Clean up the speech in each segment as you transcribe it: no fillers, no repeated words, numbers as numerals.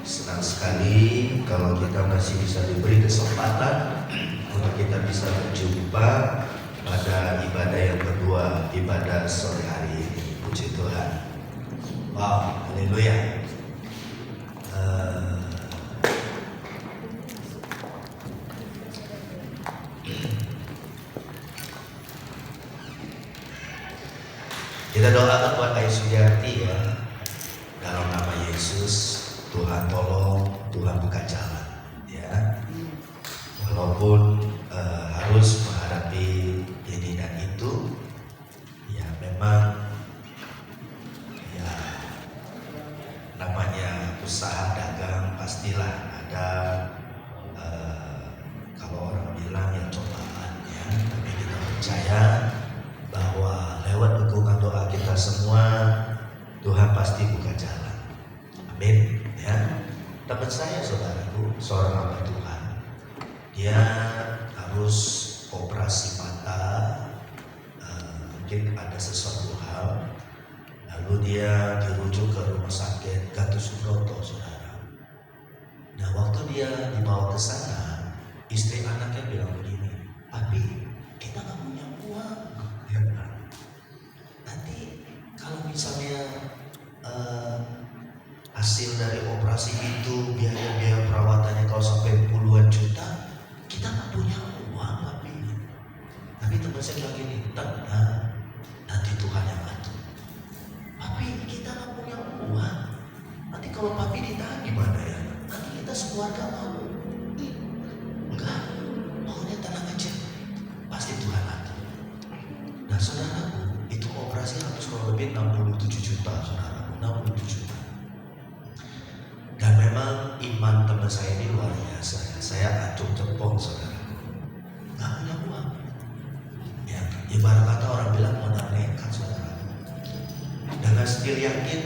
Senang sekali kalau kita masih bisa diberi kesempatan untuk kita bisa berjumpa pada ibadah yang kedua, ibadah sore hari ini. Puji Tuhan. Wow, haleluya. Kita doakan buat Ayu Sugiarti ya. Dalam nama Yesus, Tuhan tolong, Tuhan buka jalan ya. Walaupun harus menghadapi ini dan itu, ya memang ya namanya usaha dagang pastilah ada kalau orang bilang ya cobaan ya. Tapi kita percaya bahwa lewat dukungan doa kita semua, Tuhan pasti buka jalan. Amin ya. Teman saya saudaraku, seorang hamba Tuhan, dia harus operasi mata, mungkin ada sesuatu hal, lalu dia dirujuk ke rumah sakit Gatot Subroto, saudara. Nah waktu dia dibawa ke sana, istri anaknya bilang begini, "Papi, kita nggak punya uang." Nanti kalau misalnya hasil dari operasi itu biaya perawatannya kalau sampai puluhan juta, kita nggak punya uang, tapi teman saya bilang gini, tenang, nanti Tuhan yang atur. Papi, kita nggak punya uang, nanti kalau papi ditahan gimana ya? Nanti kita sekeluarga malu. Enggak, pokoknya tenang aja, pasti Tuhan atur. Nah saudaraku, itu operasi habis kurang lebih 67 juta, saudaraku, 67 juta. Dan memang iman teman saya ini luar biasa ya. Saya acung jempol, saudara. Nggak punya uang. Ya, ibarat kata orang bilang modal nekat, saudara. Dengan skill yakin,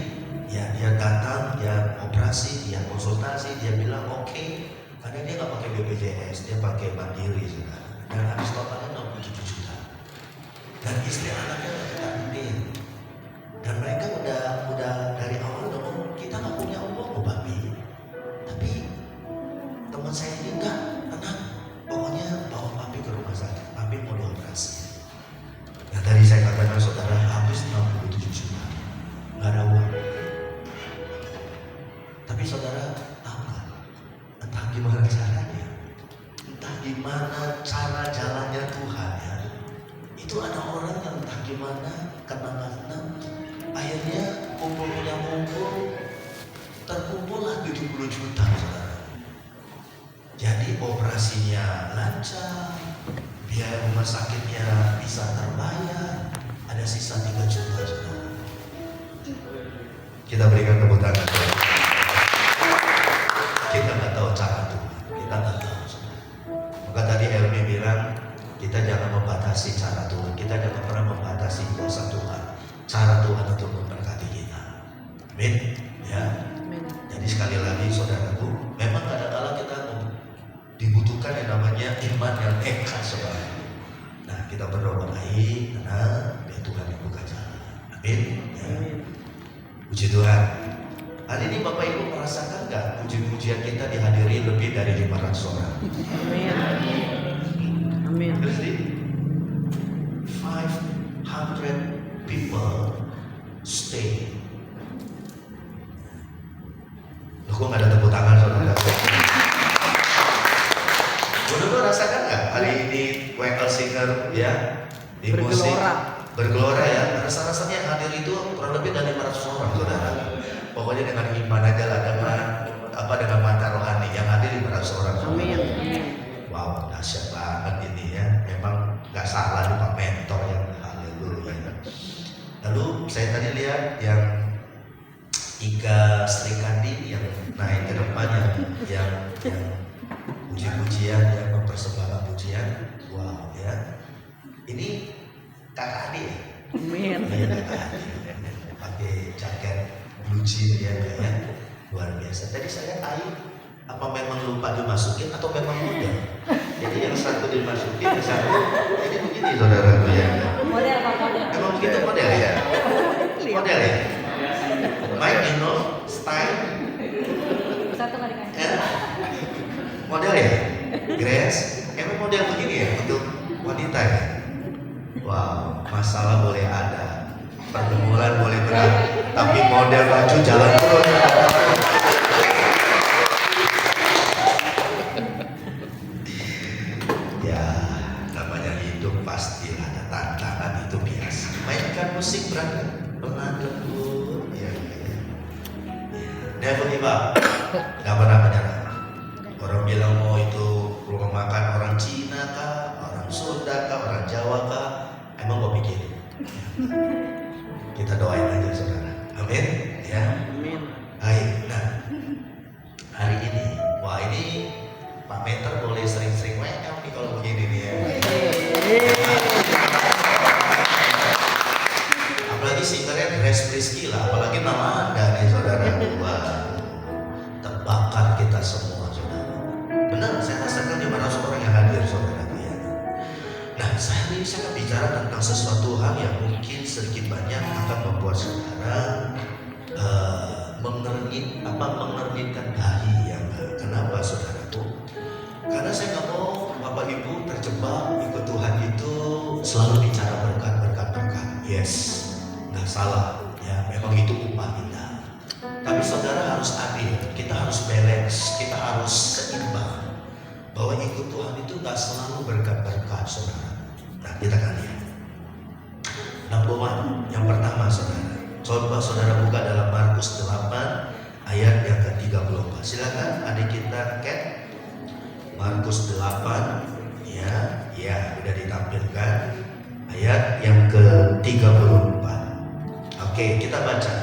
ya dia datang, dia operasi, dia konsultasi, dia bilang oke. Karena dia nggak pakai BPJS, dia pakai mandiri, saudara. Dan habis totalnya 67 juta. Dan istri anaknya nggak kita ambil. Dan mereka udah dari awal udah ngomong, kita nggak punya uang loh, Babi. Tapi teman saya ini enggak, tenang, pokoknya bawa Papi ke rumah sakit, Papi mau dioperasi. Nah tadi saya katakan saudara, habis 67 juta, nggak ada uang. Tapi saudara tahu nggak, entah gimana caranya, entah gimana cara jalannya Tuhan ya. Itu ada orang yang entah gimana, kadang-kadang akhirnya kumpulnya terkumpullah 70 juta, saudara. Jadi operasinya lancar, biaya rumah sakitnya bisa terbayar, ada sisa 3 juta, saudara. Kita berikan tepuk tangan. Kita nggak tahu cara Tuhan, kita nggak tahu, saudara. Maka tadi Helmi bilang kita jangan membatasi cara Tuhan, kita jangan pernah membatasi kuasa Tuhan, cara Tuhan untuk memberkati kita. Amin ya. Jadi sekali lagi saudaraku, memang kadang-kadang kita dibutuhkan yang namanya iman yang nekat, saudara. Nah kita berdoa baik, tenang, biar Tuhan yang buka jalan. Amin ya. Puji Tuhan. Hari ini Bapak Ibu merasakan nggak puji-pujian kita dihadiri lebih dari 500 orang? Amin. Amin. Terus 500 people stay. Loh, kok nggak ada tepuk tangan, saudara? Saudara rasakan nggak hari ini WL Singer ya di musik bergelora ya? Rasa-rasanya yang hadir itu kurang lebih dari 500 orang, saudara. Pokoknya dengan iman aja lah, dengan mata rohani yang hadir 500 orang. Amin. Wow, dahsyat banget ini ya. Memang nggak salah nih Pak Mentor yang haleluya. Lalu saya tadi lihat yang Ika Sri Kandi yang naik ke depannya, yang puji-pujian, yang mempersembahkan pujian. Wow ya. Ini kakak adik ya? Amin. Iya kakak adik. Pakai jaket blue jean ya, luar biasa. Tadi saya Ayu, apa memang lupa dimasukin atau memang mudah? Jadi yang satu dimasukin, yang satu jadi begini, saudara ya. Model apa model? Emang begitu model ya? Model ya? Mike, you know, style. satu nggak dikasih. Model ya? Grace, emang model begini ya untuk wanita ya? Wow, masalah boleh ada, pergumulan boleh berat, tapi model baju jalan terus. Ya, namanya hidup pasti ada tantangan, itu biasa. Mainkan musik berat, pelan lembut, ya. Never give up, nggak pernah menyerah. Orang bilang mau itu rumah makan orang Cina kah, orang Sunda kah, orang Jawa kah, emang gue pikir. Kita doain aja saudara, amin ya. Amin. Baik, nah hari ini, wah ini Pak Meter boleh sering-sering WM nih kalau begini nih ya. Apalagi singernya Grace Priscilla, apalagi nama Anda nih saudara. Wah, terbakar kita semua saudara. Benar, saya rasakan 500 orang yang hadir saudara ya. Nah, hari ini saya akan bicara tentang sesuatu hal yang mungkin sedikit banyak akan membuat saudara mengernyitkan dahi ya. Kenapa saudaraku? Karena saya nggak mau Bapak Ibu terjebak ikut Tuhan itu selalu bicara berkat. Yes, nggak salah ya, memang itu upah kita. Tapi saudara harus adil, kita harus balance, kita harus seimbang. Bahwa ikut Tuhan itu nggak selalu berkat saudara. Nah, kita akan lihat. Number one, yang pertama saudara. Coba saudara buka dalam Markus 8 ayat yang ke-34. Silakan adik kita Kat. Markus 8 ya udah ditampilkan ayat yang ke-34. Oke, kita baca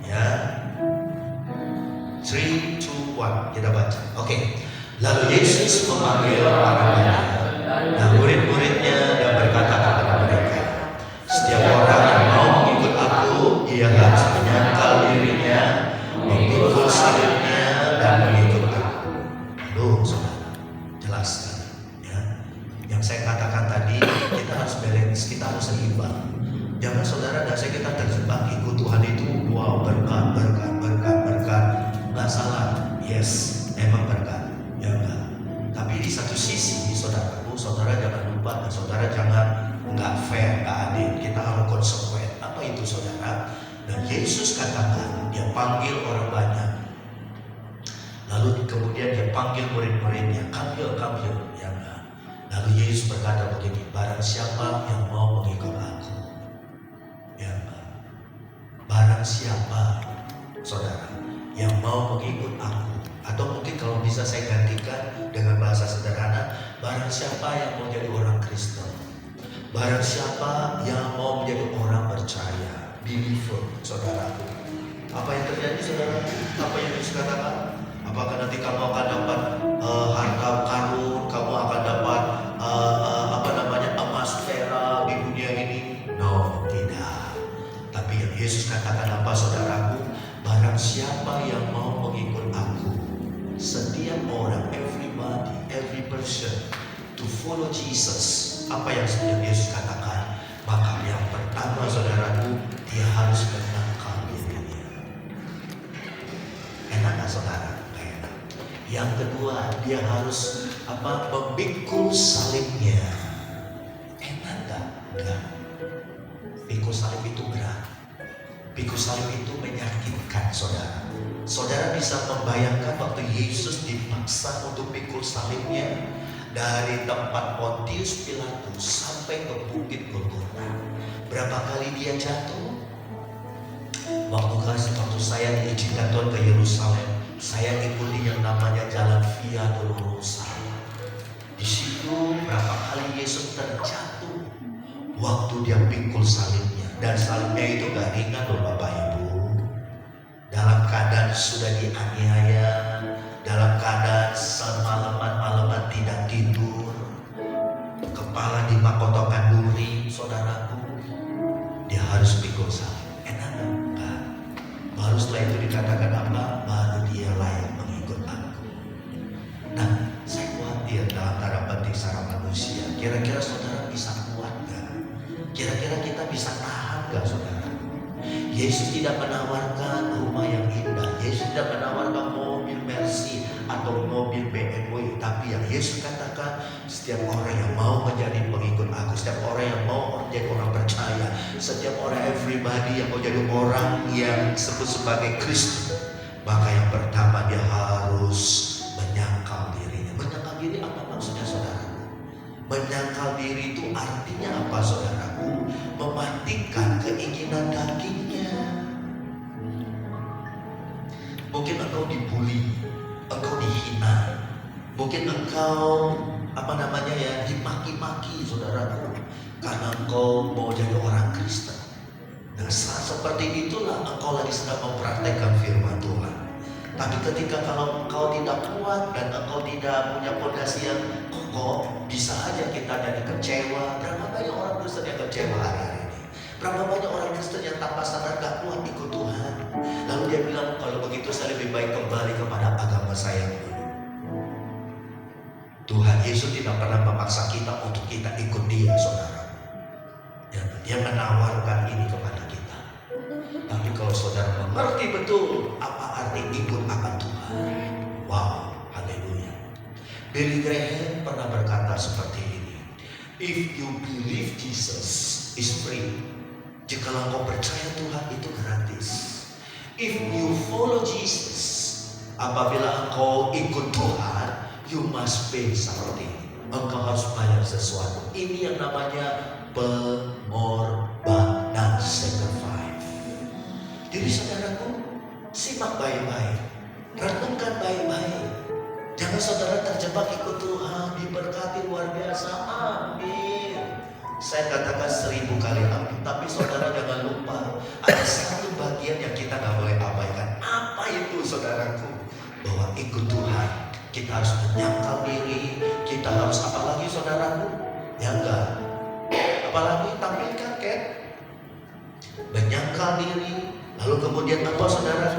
ya. 3, 2, 1 kita baca. Oke. Lalu Yesus memanggil para murid dan murid-muridnya dan berkata kepada mereka, setiap orang yang mau mengikut aku, ia harus menyangkal dirinya, memikul salibnya dan mengikut aku. Loh, saudara, jelas kan? Ya. Yang saya katakan tadi, kita harus balance, kita harus seimbang. Jangan saudara dan saya kita terjebak ikut Tuhan itu, wow berkat. Nggak salah, yes, emang berkat, ya enggak. Tapi di satu sisi, saudara jangan lupa dan saudara jangan nggak fair, nggak adil. Kita harus konsekuen. Apa itu saudara? Dan Yesus katakan, dia panggil orang banyak. Lalu kemudian dia panggil murid-muridnya, kambil, ya enggak. Lalu Yesus berkata begini, barang siapa yang mau mengikut aku, ya enggak. Barang siapa, saudara, yang mau mengikut aku, atau mungkin kalau bisa saya gantikan dengan bahasa sederhana, barang siapa yang mau jadi orang Kristen, barang siapa yang mau menjadi orang percaya, believer, saudaraku. Apa yang terjadi saudara? Apa yang Yesus katakan? Apakah nanti kamu akan dapat harta karun, kamu akan dapat emas perak di dunia ini? No, tidak. Tapi yang Yesus katakan apa saudaraku? Barang siapa yang mau mengikut aku, setiap orang, everybody, every person to follow Jesus. Apa yang sudah Yesus katakan? Maka yang pertama saudaraku, dia harus menangkal dirinya. Enak gak saudara? Gak enak. Yang kedua, dia harus memikul salibnya. Enak gak? Enggak. Pikul salib itu berat. Pikul salib itu menyakitkan saudara. Saudara bisa membayangkan waktu Yesus dipaksa untuk pikul salibnya dari tempat Pontius Pilatus sampai ke bukit Golgota. Berapa kali dia jatuh? Waktu saya diizinkan Tuhan ke Yerusalem, saya ikuti yang namanya jalan Via Dolorosa. Di situ berapa kali Yesus terjatuh waktu dia pikul salibnya. Dan salibnya itu gak ringan loh Bapak Ibu. Dalam keadaan sudah dianiaya, dalam keadaan semalaman tidak tidur, kepala dimahkotakan duri, saudaraku, dia harus pikul salib. Enak enggak? Baru setelah itu dikatakan apa? Baru dia layak mengikut aku. Nah, saya khawatir dalam tanda petik secara manusia, kira-kira saudara bisa kuat gak? Kira-kira kita bisa tahan gak saudara? Yesus tidak menawarkan rumah yang indah. Yesus tidak menawarkan mobil Mercy. mobil BMW. Tapi yang Yesus katakan, setiap orang yang mau menjadi pengikut aku, setiap orang yang mau menjadi orang percaya, setiap orang, everybody yang mau jadi orang yang disebut sebagai Kristen, maka yang pertama dia harus menyangkal dirinya. Menyangkal diri apa maksudnya, saudara? Menyangkal diri itu artinya apa, saudaraku? Mematikan keinginan dagingnya. Mungkin engkau dibully, engkau dihina, mungkin engkau dimaki-maki, saudaraku, karena engkau mau jadi orang Kristen. Nah, saat seperti itulah engkau lagi sedang mempraktekkan firman Tuhan. Tapi ketika kalau engkau tidak kuat dan engkau tidak punya fondasi yang kokoh, bisa aja kita jadi kecewa. Berapa banyak orang Kristen yang kecewa hari-hari ini? Berapa banyak orang Kristen yang tanpa sadar gak kuat ikut Tuhan? Lalu dia bilang, kalau begitu saya lebih baik kembali kepada agama saya dulu. Tuhan Yesus tidak pernah memaksa kita untuk kita ikut Dia, saudara. Dia menawarkan ini kepada kita. Tapi kalau saudara mengerti betul apa arti ikut akan Tuhan, wow, haleluya. Billy Graham pernah berkata seperti ini, if you believe Jesus is free, jikalau engkau percaya Tuhan itu gratis. If you follow Jesus, apabila engkau ikut Tuhan, you must pay something. Engkau harus bayar sesuatu. Ini yang namanya pengorbanan, sacrifice. Jadi saudaraku, simak baik-baik, renungkan baik-baik. Jangan saudara terjebak ikut Tuhan, diberkati luar biasa, amin. Saya katakan 1000 kali amin. Tapi saudara jangan lupa, ada satu bagian yang kita gak boleh abaikan. Apa itu, saudaraku? Bahwa ikut Tuhan, kita harus menyangkal diri. Kita harus apalagi, saudaraku? Ya enggak, apalagi tampilkan, kan? Menyangkal diri. Lalu kemudian apa, saudara?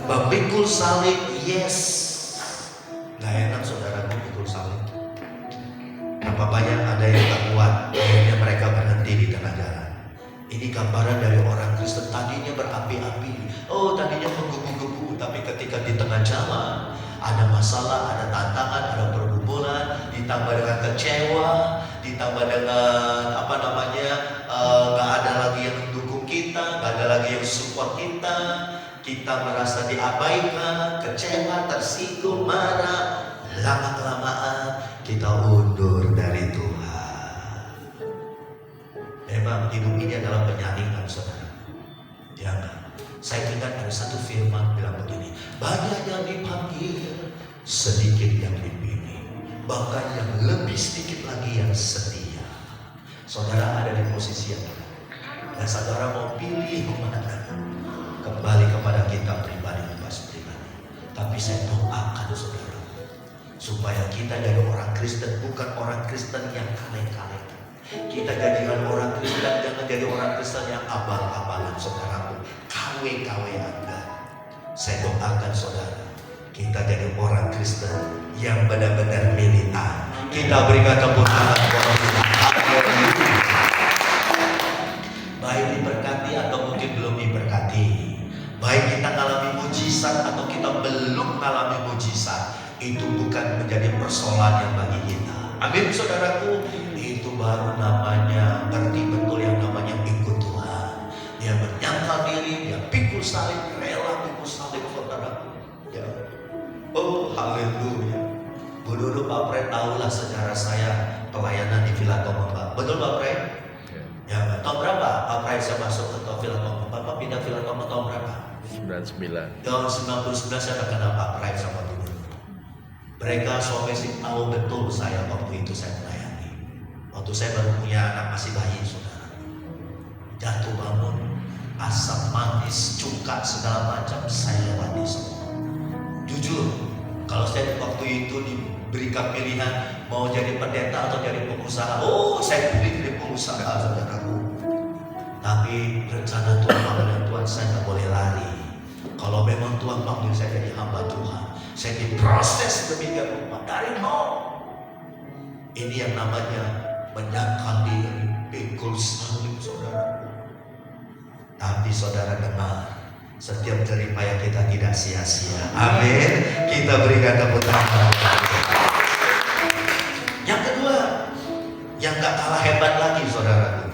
Memikul salib, yes. Gak enak, saudara, memikul salib. Berapa banyak ada yang tak kuat, akhirnya mereka berhenti di tengah jalan. Ini gambaran dari orang Kristen. Tadinya berapi-api, tadinya menggebu-gebu, tapi ketika di tengah jalan ada masalah, ada tantangan, ada pergumulan, ditambah dengan kecewa, ditambah dengan gak ada lagi yang mendukung kita, gak ada lagi yang support kita, kita merasa diabaikan, kecewa, tersinggung, marah. Lama-kelamaan kita undur dari Tuhan. Memang hidup ini adalah penyaringan, saudara. Ya kan? Saya ingat ada satu firman bilang begini, banyak yang dipanggil, sedikit yang dipilih, bahkan yang lebih sedikit lagi yang setia. Saudara ada di posisi yang mana? Dan saudara mau pilih kemana? Kembali kepada kita pribadi. Tapi saya doakan saudara, supaya kita jadi orang Kristen, bukan orang Kristen yang kaleng-kaleng. Kita jadikan orang Kristen, jangan jadi orang Kristen yang abal-abalan, saudaraku, KW-KW Anda. Saya doakan saudara, kita jadi orang Kristen yang benar-benar militan. Kita berikan tepuk tangan kepada Tuhan. Baik diberkati atau mungkin belum diberkati, baik kita mengalami mujizat atau kita belum mengalami mujizat, itu bukan menjadi persoalan yang bagi kita. Amin, saudaraku. Itu baru namanya ngerti betul yang namanya ikut Tuhan. Dia menyangkal diri, dia pikul salib, rela pikul salib, saudaraku. Ya. Oh, haleluya. Dulu Pak Pret tahulah sejarah saya pelayanan di Villa Tomamba. Betul Pak Pret? Ya, tahun berapa Pak Pret saya masuk ke Villa Tomamba? Bapak pindah Villa Tomamba tahun berapa? 99. Tahun 99 saya kenal Pak Pret sama dulu. Mereka suami sih tahu betul saya waktu itu saya melayani. Waktu saya baru punya anak masih bayi, saudara. Jatuh bangun, asam manis, cuka segala macam saya lewati semua. Jujur, kalau saya waktu itu diberikan pilihan mau jadi pendeta atau jadi pengusaha, saya pilih jadi pengusaha, saudaraku. Tapi rencana Tuhan, panggilan Tuhan, saya nggak boleh lari. Kalau memang Tuhan panggil saya jadi hamba Tuhan, saya diproses demikian rupa dari nol. Ini yang namanya menyangkal diri, pikul salib, saudara. Tapi saudara dengar, setiap jerih payah kita tidak sia-sia. Amin. Kita berikan tepuk tangan. Yang kedua, yang gak kalah hebat lagi saudara,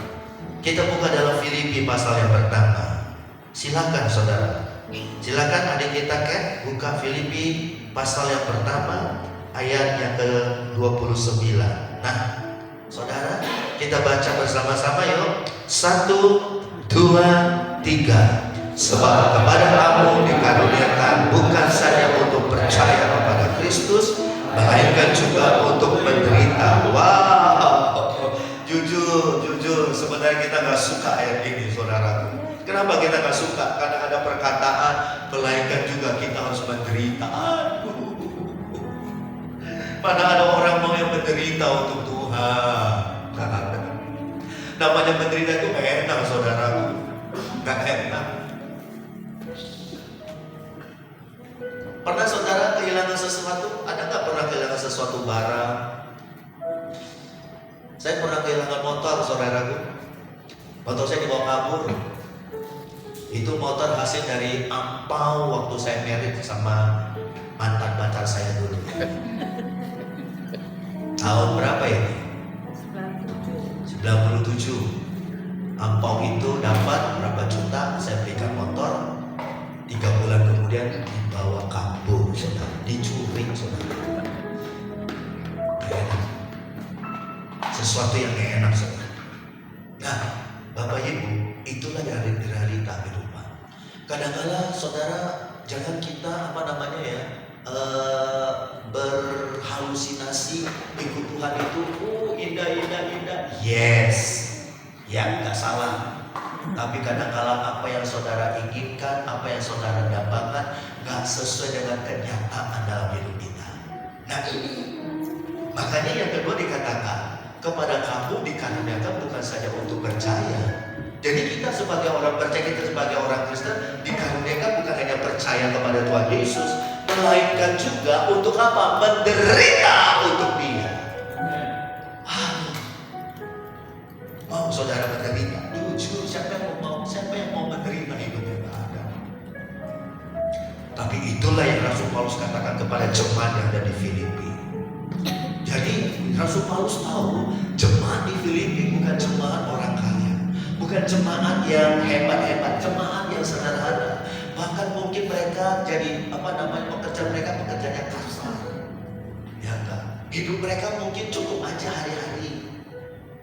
kita buka dalam Filipi pasal yang pertama. Silakan saudara, silakan adik kita buka Filipi pasal yang pertama ayat yang ke-29. Nah saudara, kita baca bersama-sama yuk. 1, 2, 3. Sebab kepada kamu dikaruniakan bukan saja untuk percaya kepada Kristus, melainkan juga untuk menderita. Wow, jujur, sebenarnya kita nggak suka ayat ini, saudaraku. Kenapa kita nggak suka? Karena ada perkataan melainkan juga kita harus menderita. Aduh, mana ada orang mau yang menderita untuk Tuhan? Nggak ada. Namanya menderita itu nggak enak, saudaraku, nggak enak. Pernah saudara kehilangan sesuatu? Ada nggak pernah kehilangan sesuatu barang? Saya pernah kehilangan motor, saudaraku. Motor saya dibawa kabur. Itu motor hasil dari ampau waktu saya married sama mantan pacar saya dulu. Tahun berapa ini? 97. Ampau itu dapat berapa juta? Saya belikan motor. 3 bulan kemudian dibawa kabur, saudara, dicuri, saudara. Gak enak. Sesuatu yang gak enak, saudara. Nah, Bapak Ibu, itulah yang realita kehidupan. Kadang-kadang saudara, jangan kita berhalusinasi ikut Tuhan itu indah. Yes, ya nggak salah. Tapi kadang-kala apa yang saudara inginkan, apa yang saudara dapatkan gak sesuai dengan kenyataan dalam hidup kita. Nah ini, makanya yang kedua dikatakan, kepada kamu dikaruniakan bukan saja untuk percaya. Jadi kita sebagai orang percaya, kita sebagai orang Kristen dikaruniakan bukan hanya percaya kepada Tuhan Yesus, melainkan juga untuk apa? Menderita untuk Dia. Mau saudara menderita? Jujur, siapa yang mau menderita hidupnya? Tidak ada. Tapi itulah yang Rasul Paulus katakan kepada jemaat yang ada di Filipi. Jadi Rasul Paulus tahu jemaat di Filipi bukan jemaat orang kaya, bukan jemaat yang hebat-hebat, jemaat yang sederhana. Bahkan mungkin mereka jadi pekerjaan mereka pekerjaan yang kasar. Ya kan? Hidup mereka mungkin cukup aja hari-hari.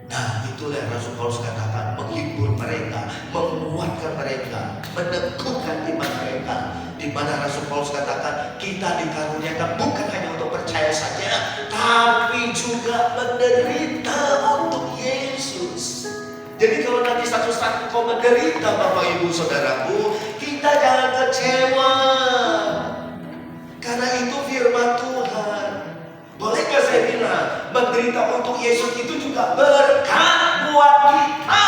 Nah itulah yang Rasul Paulus katakan, menghibur mereka, menguatkan mereka, meneguhkan iman mereka. Di mana Rasul Paulus katakan kita dikaruniakan bukan hanya untuk percaya saja, tapi juga menderita untuk Yesus. Jadi kalau nanti satu saat kau menderita, Bapak Ibu Saudaraku, kita jangan kecewa, karena itu firman Tuhan. Bolehkah saya bilang, menderita untuk Yesus itu juga berkat buat kita.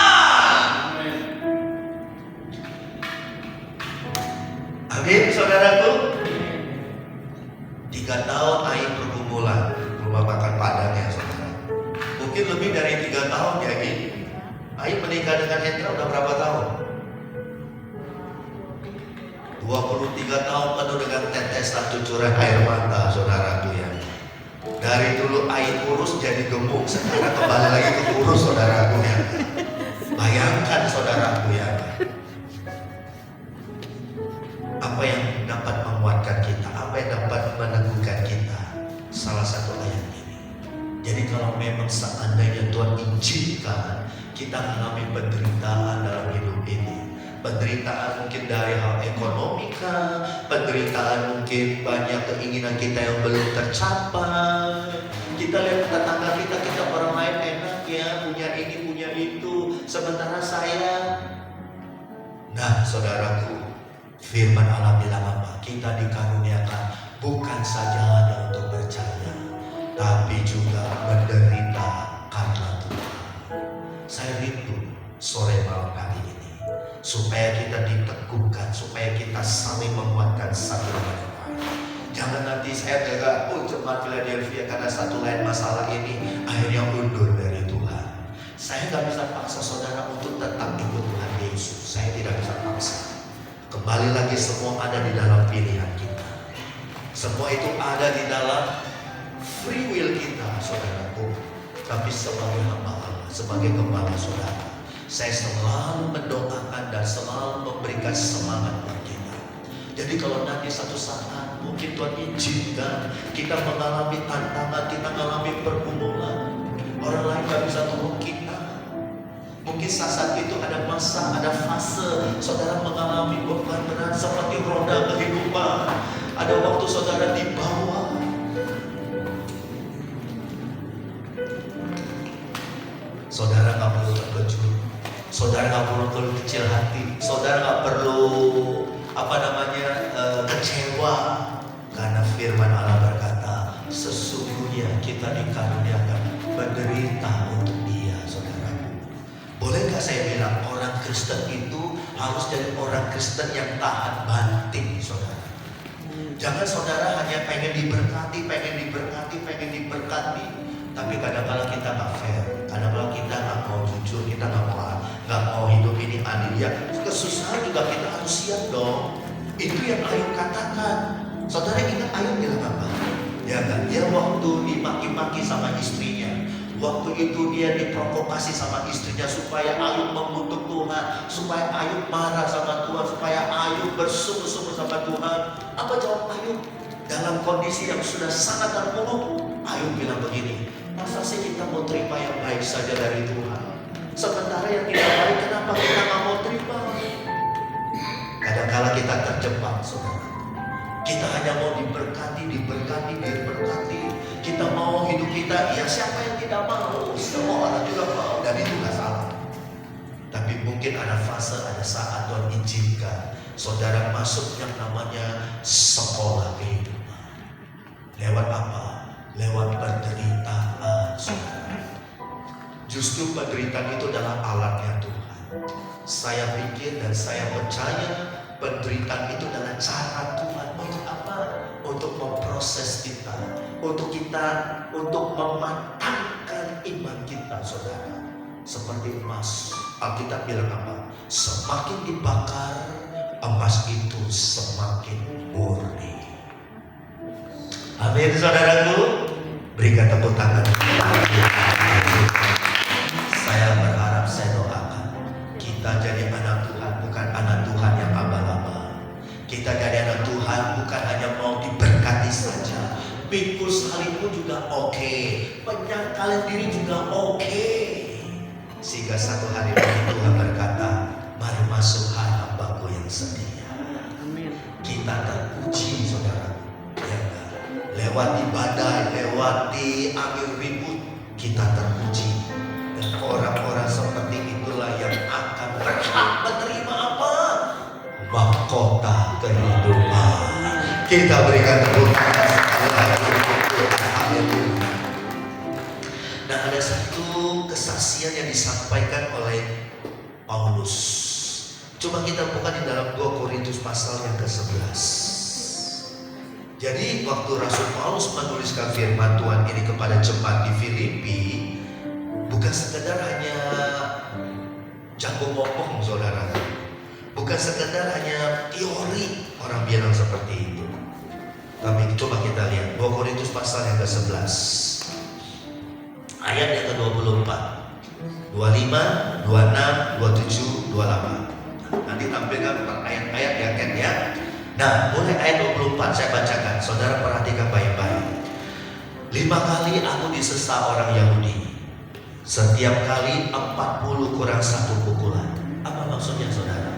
Amin, saudaraku. 3 tahun Aing pergumulan rumah makan Padang ya saudara. Mungkin lebih dari 3 tahun ya ini. Aing menikah dengan Hendra udah berapa tahun? 23 tahun penuh dengan tetesan cucuran air mata, saudaraku ya. Dari dulu Aing kurus jadi gemuk, sekarang kembali lagi ke kurus, saudaraku ya. Bayangkan saudaraku ya. Apa yang dapat menguatkan kita, apa yang dapat meneguhkan kita? Salah satu ayat ini. Jadi kalau memang seandainya Tuhan izinkan kita mengalami penderitaan dalam hidup ini, penderitaan mungkin dari hal ekonomi kah, penderitaan mungkin banyak keinginan kita yang belum tercapai. Kita lihat tetangga kita orang lain enak ya, punya ini punya itu, sementara saya. Nah saudaraku, firman Allah bilang apa? Kita dikaruniakan bukan saja hanya untuk percaya, tapi juga menderita karena Tuhan. Saya rindu sore malam hari ini supaya kita diteguhkan, supaya kita saling menguatkan satu dengan yang lain. Jangan nanti saya jaga jemaat Philadelphia karena satu lain masalah ini akhirnya undur dari Tuhan. Saya nggak bisa paksa saudara untuk tetap ikut Tuhan Yesus. Saya tidak bisa paksa. Kembali lagi, semua ada di dalam pilihan kita. Semua itu ada di dalam free will kita, saudaraku. Tapi sebagai hamba Allah, sebagai gembala saudara, saya selalu mendoakan dan selalu memberikan semangat buat kita. Jadi kalau nanti satu saat mungkin Tuhan izinkan kita mengalami tantangan, kita mengalami pergumulan, orang lain gak bisa tolong kita. Mungkin saat itu ada masa, ada fase saudara mengalami beban berat seperti roda kehidupan. Ada waktu saudara di bawah. Saudara gak perlu terkejut, saudara gak perlu kecil hati, saudara gak perlu kecewa, karena firman Allah berkata, sesungguhnya kita dikaruniakan menderita untuk Dia, saudara. Bolehkah saya bilang orang Kristen itu harus jadi orang Kristen yang tahan banting, saudara. Jangan saudara hanya pengen diberkati, tapi kadang-kadang kita nggak fair, kadang-kadang kita nggak mau jujur, kita nggak mau hidup ini adil. Ya, kesusahan juga kita harus siap dong. Itu yang Ayub katakan. Saudara ingat Ayub bilang apa? Ya kan? Dia waktu dimaki-maki sama istrinya, waktu itu dia diprovokasi sama istrinya supaya Ayub mengutuk Tuhan, supaya Ayub marah sama Tuhan, supaya Ayub bersungguh-sungguh sama Tuhan. Apa jawab Ayub? Dalam kondisi yang sudah sangat terpuruk, Ayub bilang begini, masa sih kita mau terima yang baik saja dari Tuhan, sementara yang tidak baik kenapa kita nggak mau terima? Kadang-kala kita terjebak, saudara. Kita hanya mau diberkati. Kita mau hidup kita, ya siapa yang tidak mau? Semua orang juga mau, dan itu gak salah. Tapi mungkin ada fase, ada saat Tuhan izinkan saudara masuk yang namanya sekolah kehidupan. Lewat apa? Lewat penderitaan, saudara. Justru penderitaan itu adalah alatnya Tuhan. Saya pikir dan saya percaya penderitaan itu adalah cara Tuhan untuk apa? Untuk memproses kita, untuk mematangkan iman kita, saudara. Seperti emas, Alkitab bilang apa? Semakin dibakar, emas itu semakin murni. Amin, saudaraku. Berikan tepuk tangan. Saya berharap, saya doakan kita jadi anak Tuhan, bukan anak Tuhan yang abal-abal. Kita jadi anak Tuhan bukan hanya mau diberkati saja, pikul sekalipun juga oke, penyangkalan diri juga oke. Sehingga satu hari nanti Tuhan berkata, mari masuk hai hambaku yang setia. Kita terpuji, saudara. Ya, lewati badai, lewati angin ribut, kita terpuji. Dan orang-orang seperti itulah yang akan berhak menerima apa? Mahkota kehidupan. Kita berikan tepuk tangan sekali lagi. Haleluya. Nah, ada satu kesaksian yang disampaikan oleh Paulus. Coba kita buka di dalam 2 Korintus pasal yang ke-11. Jadi waktu Rasul Paulus menuliskan firman Tuhan ini kepada jemaat di Filipi, bukan sekedar hanya jago ngomong, saudara. Bukan sekedar hanya teori orang bilang seperti itu. Tapi coba kita lihat 2 Korintus pasal yang ke-11 ayat yang ke-24, 25, 26, 27, 28. Nanti tampilkan per ayat-ayat ya Ken ya. Nah, mulai ayat 24 saya bacakan. Saudara perhatikan baik-baik. 5 kali aku disesa orang Yahudi, setiap kali 40 kurang 1 pukulan. Apa maksudnya, saudara?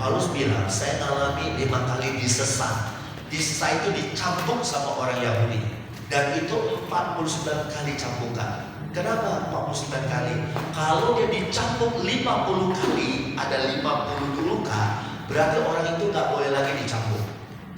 Paulus bilang, saya alami 5 kali disesa. Disesa itu dicambuk sama orang Yahudi, dan itu 49 kali cambukan. Kenapa 49 kali? Kalau dia dicambuk 50 kali, ada 50 luka, berarti orang itu gak boleh lagi dicambuk.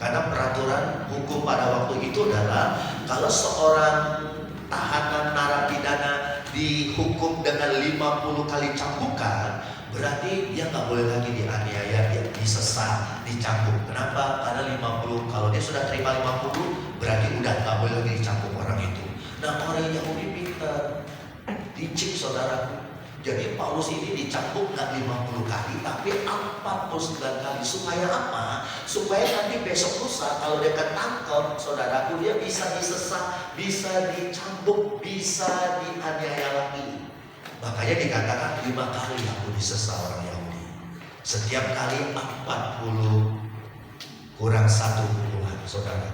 Karena peraturan hukum pada waktu itu adalah kalau seorang tahanan narapidana dihukum dengan 50 kali cambukan, berarti dia nggak boleh lagi dianiaya, dia disesat, dicambuk. Kenapa? Karena 50, kalau dia sudah terima 50, berarti udah nggak boleh lagi dicambuk orang itu. Nah, orang Yahudi pintar, dicip, saudara. Jadi Paulus ini dicambuk nggak 50 kali, tapi 49 kali. Supaya apa? Supaya nanti besok lusa kalau dia ketangkep, saudaraku, dia bisa disesat, bisa dicambuk, bisa dianiaya lagi. Makanya dikatakan 5 kali aku disesat orang Yahudi. Setiap kali 40 kurang 1 pukulan, saudara.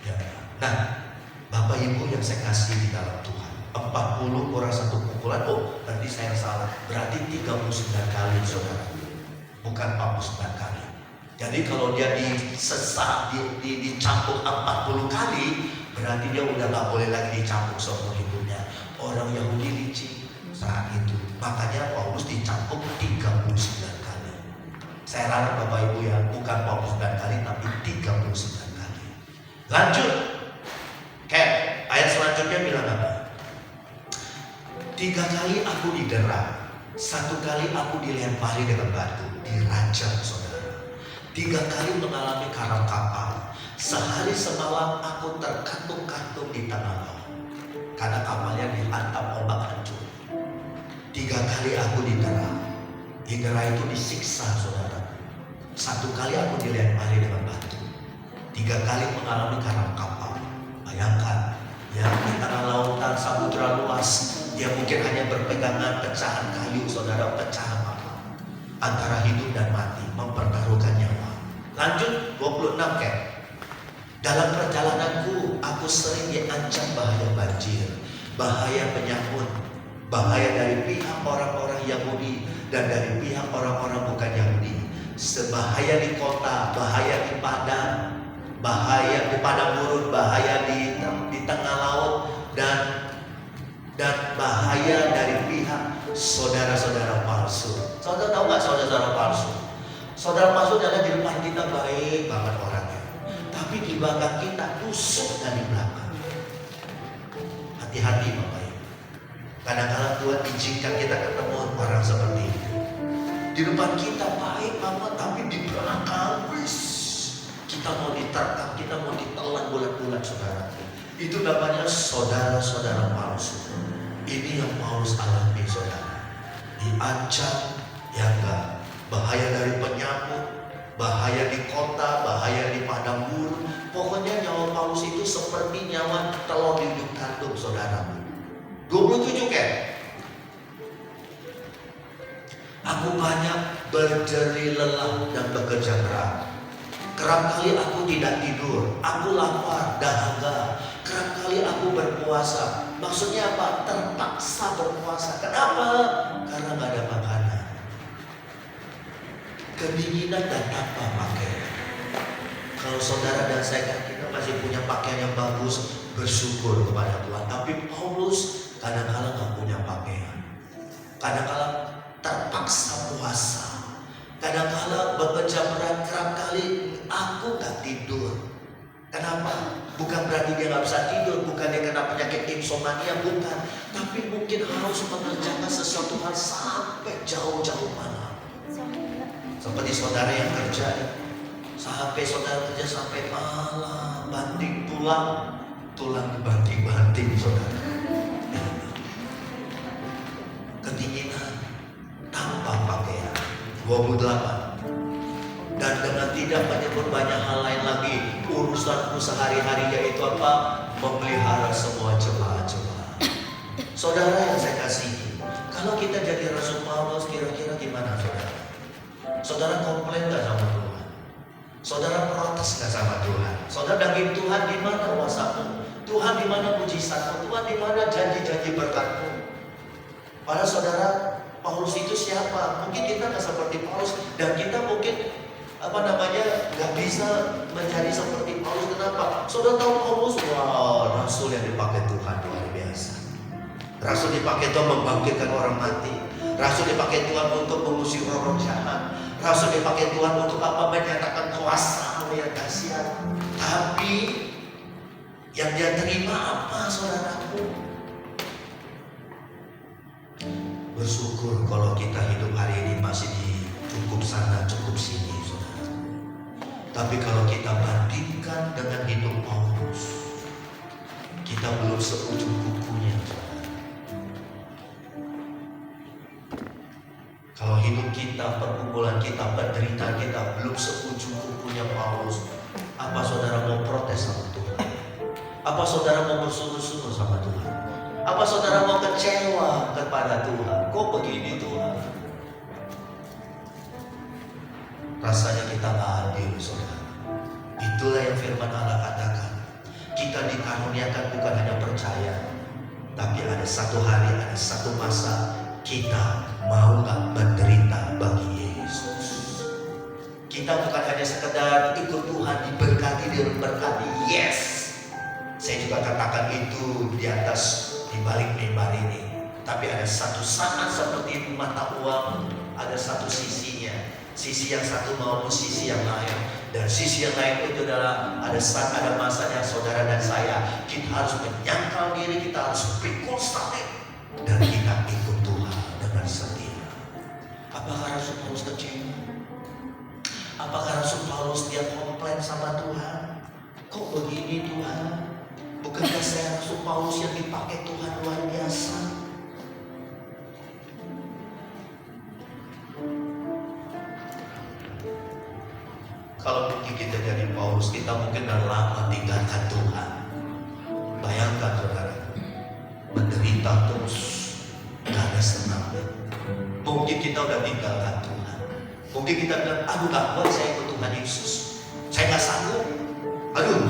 Ya. Nah, Bapak Ibu yang saya kasih di dalam Tuhan, 40 kurang 1 pukulan, oh tadi saya salah, berarti 39 kali, saudara, bukan 49 kali. Jadi kalau dia disesat, dicambuk 40 kali, berarti dia udah gak boleh lagi dicambuk seumur hidupnya. Orang Yahudi licik saat itu, makanya Paulus dicambuk 39 kali. Saya larang Bapak Ibu ya, bukan 49 kali, tapi 39 kali. Lanjut, ayat selanjutnya bilang apa? 3 kali aku didera, 1 kali aku dilempari dengan batu, dirajam, saudara. 3 kali mengalami karam kapal. Sehari semalam aku terkatung-katung di tengah laut, karena kapalnya dihantam ombak hancur. 3 kali aku didera. Didera itu disiksa, saudara. 1 kali aku dilempari dengan batu, 3 kali mengalami karam kapal. Bayangkan, ya, di tengah lautan samudra luas, dia mungkin hanya berpegangan pecahan kayu, saudara, pecahan apa? Antara hidup dan mati, mempertaruhkan nyawa. Lanjut 26 Dalam perjalananku aku sering diancam bahaya banjir, bahaya penyakit, bahaya dari pihak orang-orang Yahudi dan dari pihak orang-orang bukan Yahudi. Sebahaya di kota, bahaya di padang, bahaya di padang gurun, bahaya di tengah laut, dan bahaya dari pihak saudara-saudara palsu. Saudara tahu nggak saudara-saudara palsu? Saudara palsu adalah di depan kita baik banget orangnya, tapi di belakang kita tusuk dari belakang. Hati-hati Bapak Ibu. Kadang-kadang Tuhan izinkan kita ketemu orang seperti itu. Di depan kita baik banget, tapi di belakang kita mau diterkam, kita mau ditelan bulat-bulat, saudara. Itu namanya saudara-saudara palsu. Ini yang Paulus alami, saudara. Diancam, ya enggak, bahaya dari penyakit, bahaya di kota, bahaya di padang gurun. Pokoknya nyawa Paulus itu seperti nyawa telur di ujung kandung, saudara. 27 Aku banyak berderi lelah dan bekerja keras. Kerap kali aku tidak tidur, aku lapar, dahaga. Kerap kali aku berpuasa. Maksudnya apa? Terpaksa berpuasa. Kenapa? Karena gak ada makanan, kedinginan, dan tanpa pakaian. Kalau saudara dan saya kan kita masih punya pakaian yang bagus, bersyukur kepada Tuhan. Tapi Paulus kadang-kadang gak punya pakaian, kadang-kadang terpaksa puasa, kadang-kadang bekerja berat. Kerap kali aku gak tidur. Kenapa? Bukan berarti dia gak bisa tidur, bukan dia kena penyakit insomnia, bukan. Tapi mungkin harus mengerjakan sesuatu hal sampai jauh-jauh malam. Seperti saudara yang kerja, sampai saudara kerja sampai malam, banting tulang dibanting-banting, saudara. Kedinginan, tanpa pakaian. 28 Dan dengan tidak menyebut banyak hal lain lagi, urusanku sehari-hari yaitu apa? Memelihara semua jemaat-jemaat. Saudara yang saya kasihi, kalau kita jadi Rasul Paulus, kira-kira gimana saudara? Saudara komplain gak sama Tuhan? Saudara protes gak sama Tuhan? Saudara daging Tuhan di mana kuasamu? Tuhan di mana mujizatmu? Tuhan di mana janji-janji berkatmu? Padahal saudara, Paulus itu siapa? Mungkin kita gak seperti Paulus, dan kita mungkin gak bisa menjadi seperti Paulus. Kenapa? Saudara tahu Paulus, wow, rasul yang dipakai Tuhan luar biasa. Rasul dipakai Tuhan membangkitkan orang mati. Rasul dipakai Tuhan untuk mengusir roh jahat. Rasul dipakai Tuhan untuk apa? Menyatakan kuasa yang dahsyat. Tapi yang dia terima apa, saudaraku? Bersyukur kalau kita hidup hari ini masih di cukup sana, cukup sini, saudara. Tapi kalau kita bandingkan dengan hidup Paulus, kita belum seujung kukunya, saudara. kita, pergumulan kita, penderitaan kita belum seujung kukunya Paulus, apa saudara mau protes sama Tuhan? Apa saudara mau bersungguh-sungguh sama Tuhan? Apa saudara mau kecewa kepada Tuhan? Kok begini Tuhan? Rasanya kita gak adil, saudara. Itulah yang firman Allah katakan. Kita dikaruniakan bukan hanya percaya, tapi ada satu hari, ada satu masa kita mau gak menderita bagi Yesus. Kita bukan hanya sekedar ikut Tuhan, diberkati, diberkati. Yes, saya juga katakan itu di atas, di balik mimbar ini. Tapi ada satu saat seperti mata uang, ada satu sisinya. Sisi yang satu maupun sisi yang lain. Dan sisi yang lain itu adalah ada saat, ada masanya saudara dan saya, kita harus menyangkal diri, kita harus pikul salib, dan kita ikut Tuhan dengan setia. Apakah Rasul Paulus kecewa? Apakah Rasul Paulus dia komplain sama Tuhan? Kok begini Tuhan? Bukankah saya Rasul Paulus yang dipakai Tuhan luar biasa? Kalau mungkin kita jadi Paulus, kita mungkin udah lama tinggalkan Tuhan. Bayangkan saudara, menderita terus, gak ada senangnya. Mungkin kita udah tinggalkan Tuhan. Mungkin kita bilang, aduh gak kuat saya ikut Tuhan Yesus, saya gak sanggup. Aduh,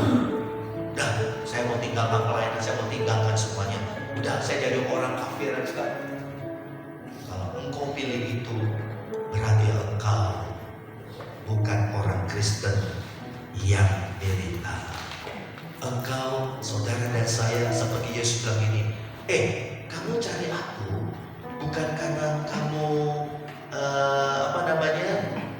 udah saya mau tinggalkan pelayanan, saya mau tinggalkan semuanya. Udah saya jadi orang kafir aja. Kalau engkau pilih itu, berarti engkau bukan orang Kristen yang derita. Engkau, saudara dan saya, seperti Yesus bilang ini, kamu cari aku bukan karena kamu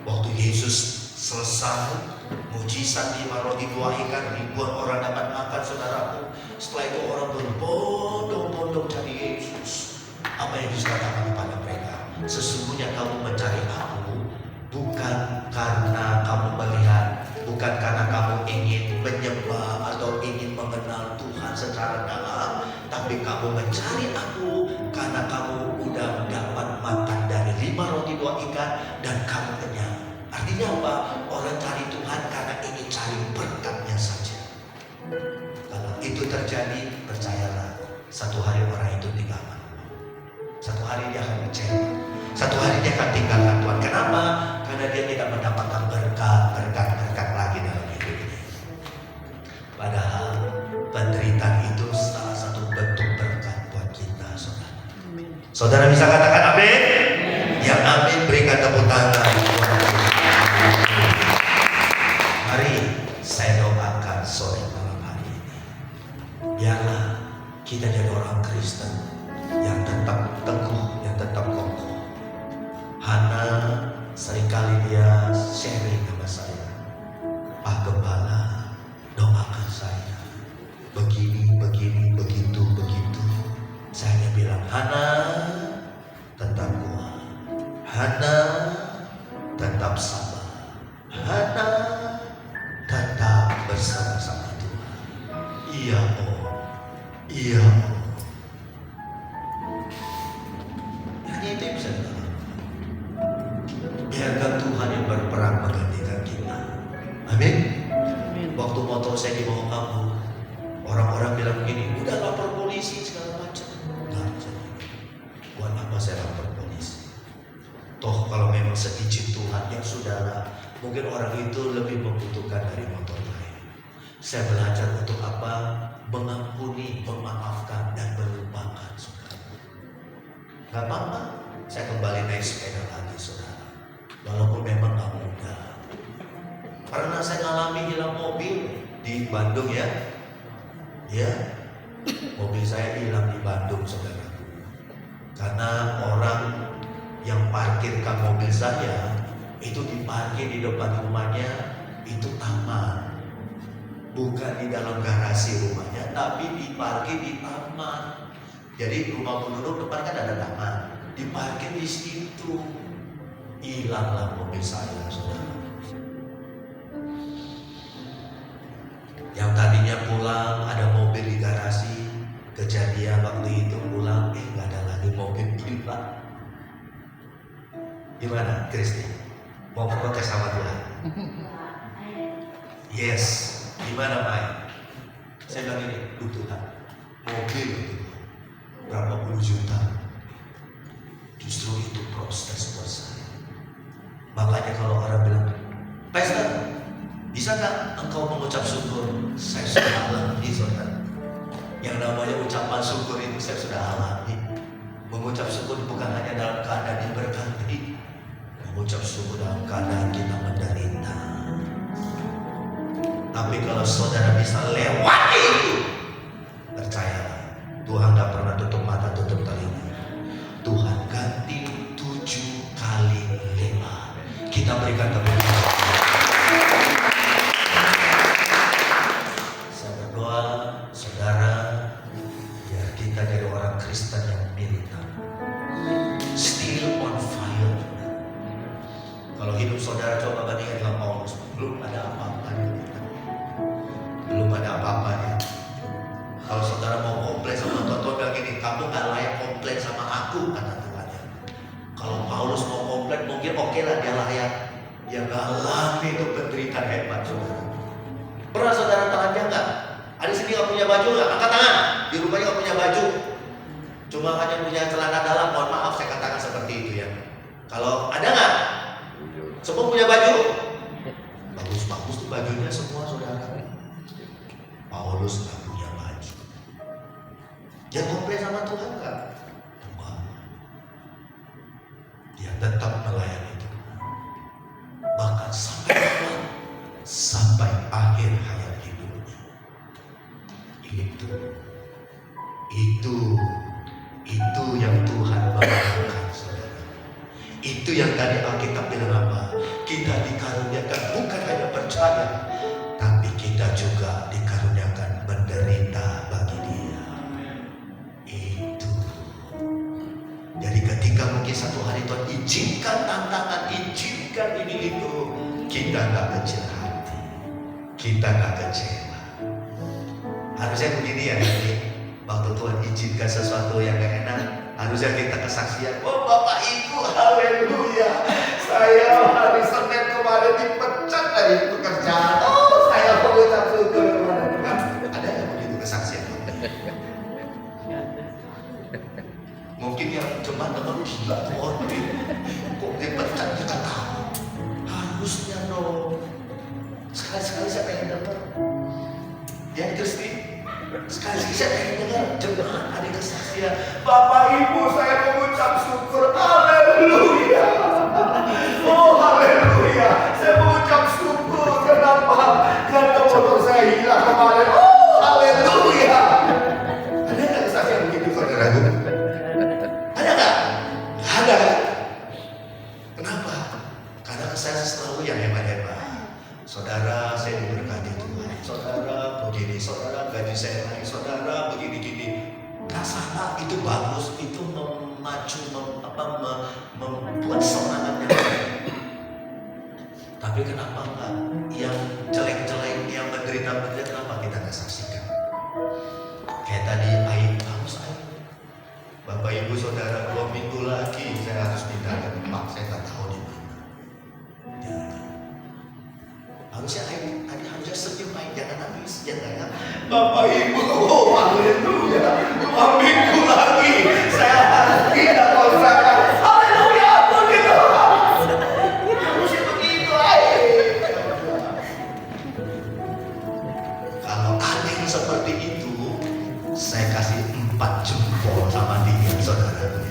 waktu Yesus selesai mujizat 5 roti 2 ikan, ribuan orang dapat makan, saudaraku. Setelah itu orang berbondong-bondong cari Yesus. Apa yang Yesus katakan kepada mereka? Sesungguhnya kamu mencari aku bukan karena kamu melihat, bukan karena kamu ingin menyembah atau ingin mengenal Tuhan secara dalam, tapi kamu mencari aku karena kamu udah dapat makan dari 5 roti 2 ikan dan kamu kenyang. Artinya apa? Orang cari Tuhan karena ingin cari berkatnya saja. Kalau itu terjadi, percayalah, satu hari orang itu tinggalkan. Satu hari dia akan kecewa. Satu hari dia akan tinggalkan Tuhan. Kenapa? Karena dia tidak mendapatkan berkat lagi dalam hidup ini. Padahal penderitaan itu salah satu bentuk berkat buat kita, saudara. Amin. Saudara bisa katakan amin? Yang amin berikan tepuk tangan. Mari saya doakan sore malam hari ini, biarlah kita jadi orang Kristen yang tetap teguh, yang tetap kokoh. Hana seringkali dia sharing sama saya, Pak Gembala doakan saya begini, begitu. Saya bilang, Hana tetap kuat, Hana tetap sabar, Hana tetap bersama-sama Tuhan. Iya oh, iya oh. Hanya itu yang bisa kita lakukan. Biarkan Tuhan yang berperang menggantikan kita. Amin. Waktu motor saya dibawa kabur, orang-orang bilang begini, udah lapor polisi segala macam. Enggak jadi. Buat apa saya lapor polisi? Toh kalau memang sedikit Tuhan, yang sudahlah. Mungkin orang itu lebih membutuhkan dari motor lain. Saya belajar untuk apa? Mengampuni, memaafkan, dan melupakan, saudara. Gak apa-apa, saya kembali naik sepeda lagi, saudara. Walaupun memang gak mudah. Karena saya ngalami hilang mobil di Bandung ya. Ya, mobil saya hilang di Bandung, saudara. Karena orang yang parkirkan mobil saya itu diparkir di depan rumahnya, itu taman. Bukan di dalam garasi rumahnya, tapi diparkir di taman. Jadi rumah penduduk depan kan ada taman, diparkir di situ. Hilanglah mobil saya, saudara. Yang tadinya pulang ada mobil di garasi, kejadian waktu itu pulang, nggak ada lagi mobil hilang. Gimana, Kristi? Mau protes sama Tuhan? Yes. Gimana, Mai? Saya bilang ini, Tuhan, mobil itu berapa puluh juta. Justru itu proses buat saya. Makanya kalau orang bilang, Pastor, bisa nggak engkau mengucap syukur? Saya sudah alami, saudara. Yang namanya ucapan syukur itu saya sudah alami. Mengucap syukur bukan hanya dalam keadaan diberkati, mengucap syukur dalam keadaan kita menderita. Tapi kalau saudara bisa lewati itu, percayalah, Tuhan tidak pernah tutup mata, tutup telinga. Tuhan ganti 7 kali lipat. Kita berikan tepuk tangan. Saya berdoa, saudara, biar kita jadi orang Kristen yang militan, still on fire. Kalau hidup saudara coba bandingkan dengan Paulus, belum ada apa-apanya. Belum ada apa-apanya. Kalau saudara mau komplain sama Tuhan bilang gini, kamu gak layak komplain sama aku, kata Tuhan. Kalau Paulus mau komplain mungkin oke lah dia layak. Yang gak alami itu penderitaan hebat, saudara. Pernah saudara tanya nggak? Ada sini gak punya baju nggak? Angkat tangan. Di rumahnya gak punya baju, cuma hanya punya celana dalam. Mohon maaf saya katakan seperti itu ya. Kalau ada nggak? Semua punya baju? Bagus-bagus tuh bajunya semua, saudara. Paulus gak punya baju. Dia komplain sama Tuhan nggak? Enggak. Dia tetap melayani Tuhan. Bahkan sampai akhir hayat hidupnya. Itu yang Tuhan banggakan, saudara. Itu yang tadi Alkitab bilang apa? Kita dikaruniakan bukan hanya percaya, tapi kita juga dikaruniakan menderita bagi Dia. Itu. Jadi ketika mungkin satu hari Tuhan izinkan tantangan, izinkan ini itu, kita nggak kecil hati, kita nggak kecewa. Harusnya begini ya nanti, waktu Tuhan izinkan sesuatu yang gak enak, harusnya kita kesaksian. Oh Bapak Ibu, haleluya, saya hari Senin kemarin dipecat dari pekerjaan. Oh saya mengucap syukur kepada Tuhan. Ada yang begitu kesaksian? Mungkin yang cuma dengar gila, kok dipecat kita tahu. Harusnya dong. Sekali-sekali saya pengen dengar. Ya Kristi, sekali-sekali saya pengen dengar jemaat ada kesaksian. Bapak Ibu saya mengucap syukur, haleluya. Oh haleluya, saya mengucap syukur. Kenapa? Karena motor saya hilang kemarin. Oh haleluya. Ada nggak kesaksian begitu, saudaraku? Ada nggak? Ada kan? Kenapa? Karena saya selalu yang hebat-hebat. Saudara, saya diberkati Tuhan. Saudara begini, saudara gaji saya naik, saudara begini-gini. Nggak salah, itu bagus, itu memacu, membuat semangatnya. Tapi kenapa enggak? Yang jelek-jelek, yang menderita-menderita, kenapa kita nggak saksikan? Kayak tadi Aib, harus Aib. Bapak Ibu Saudara, 2 minggu lagi saya harus pindah ke tempat, saya nggak tahu di mana. Ya. Harusnya Aib, tadi harusnya senyum Aib, jangan nangis, jangan. Bapak Ibu, oh haleluya, 2 minggu lagi saya harus pindah ke sana. Haleluya, begitu. Harusnya begitu Aib. Kalau ada yang seperti itu, saya kasih 4 jempol sama dia, saudara.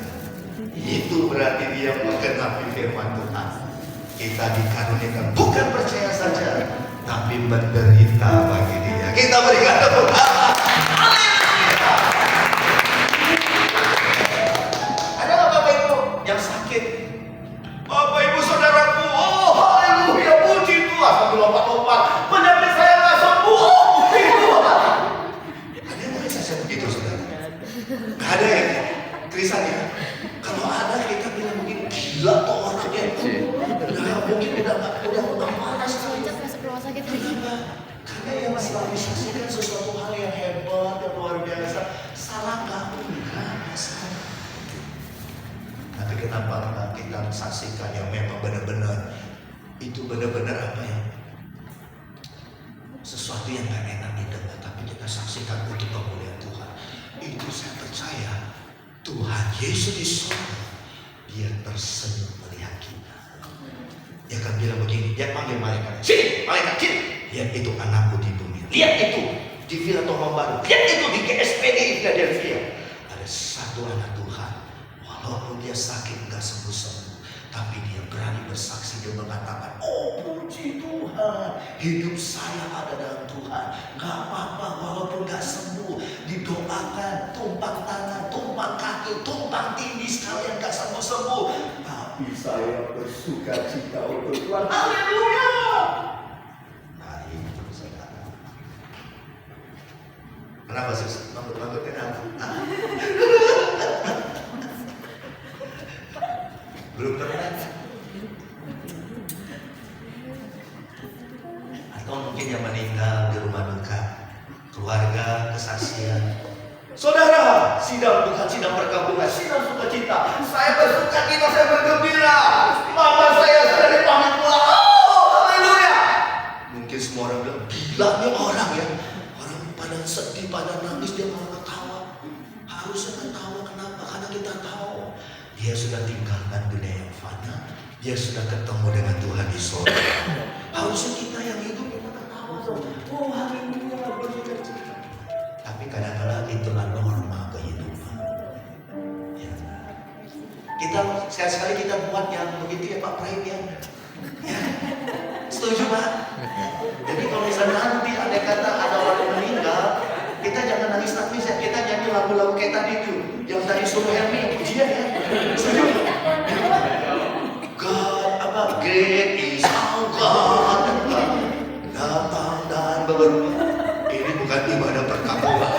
Itu berarti dia menggenapi firman Tuhan. Kita dikaruniakan bukan percaya saja, tapi menderita bagi Dia. Kita berikan tepuk tangan. Ada nggak Bapak Ibu yang sakit? Bapak Ibu saudaraku, oh haleluya, puji Tuhan. Sambil lompat-lompat, penyakit saya nggak sembuh. Oh, puji Tuhan. Ada yang bisa saya begitu, saudara? Gak ada ya, Krisan ya. Kalau ada kita bilang begini, gila tuh orangnya. Nah, mungkin udah panas kali. Kenapa? Karena yang selalu disaksikan sesuatu hal yang hebat, yang luar biasa. Salah kamu, enggak masalah. Tapi kenapa kita saksikan yang memang benar-benar itu benar-benar apa ya? Sesuatu yang gak enak didengar, tapi kita saksikan untuk kemuliaan Tuhan. Itu saya percaya Tuhan Yesus di surga, dia tersenyum melihat kita. Dia akan bilang begini, dia panggil malaikat, sini malaikat, sini. Lihat itu anakku di bumi, lihat itu di Villa Tomang Baru, lihat itu di GSPD Philadelphia. Ada satu anak Tuhan, walaupun dia sakit gak sembuh-sembuh, tapi dia berani bersaksi, dia mengatakan, oh puji Tuhan, hidup saya ada dalam Tuhan. Gak apa-apa walaupun gak sembuh, didoakan, tumpang tangan, tumpang kaki, tumpang tindih sekalian gak sembuh-sembuh, tapi saya bersuka cita untuk Tuhan. Haleluya. Nah itu saudara. Kenapa susah? Manggut-manggut kenapa? Belum pernah. Atau mungkin yang meninggal di rumah duka, keluarga, kesaksian. Saudara, sidang bukan sidang perkampungan, sidang sukacita. Saya bersuka cita, saya bergembira. Mama saya sudah dipanggil pulang. Oh, haleluya. Mungkin semua orang bilang, gila nih orang ya. Orang pada sedih, pada nangis, dia malah ketawa. Harusnya ketawa, kenapa? Karena kita tahu dia sudah tinggalkan dunia yang fana. Dia sudah ketemu dengan Tuhan di surga. Harusnya kita yang hidup kita ketawa. Oh haleluya, bersuka cita. Tapi kadang-kadang itulah norma kehidupan. Ya. Kita sekali-sekali kita buat yang begitu ya Pak Praim ya. Ya. Setuju Pak? Jadi kalau misalnya nanti ada kata ada orang meninggal, kita jangan nangis-nangis ya. Kita nyanyi lagu-lagu kayak tadi itu, yang tadi suruh Hermi pujian ya. Setuju? God, apa? Great is our God. Datang dan berubah. Ini bukan ibadah perkampungan.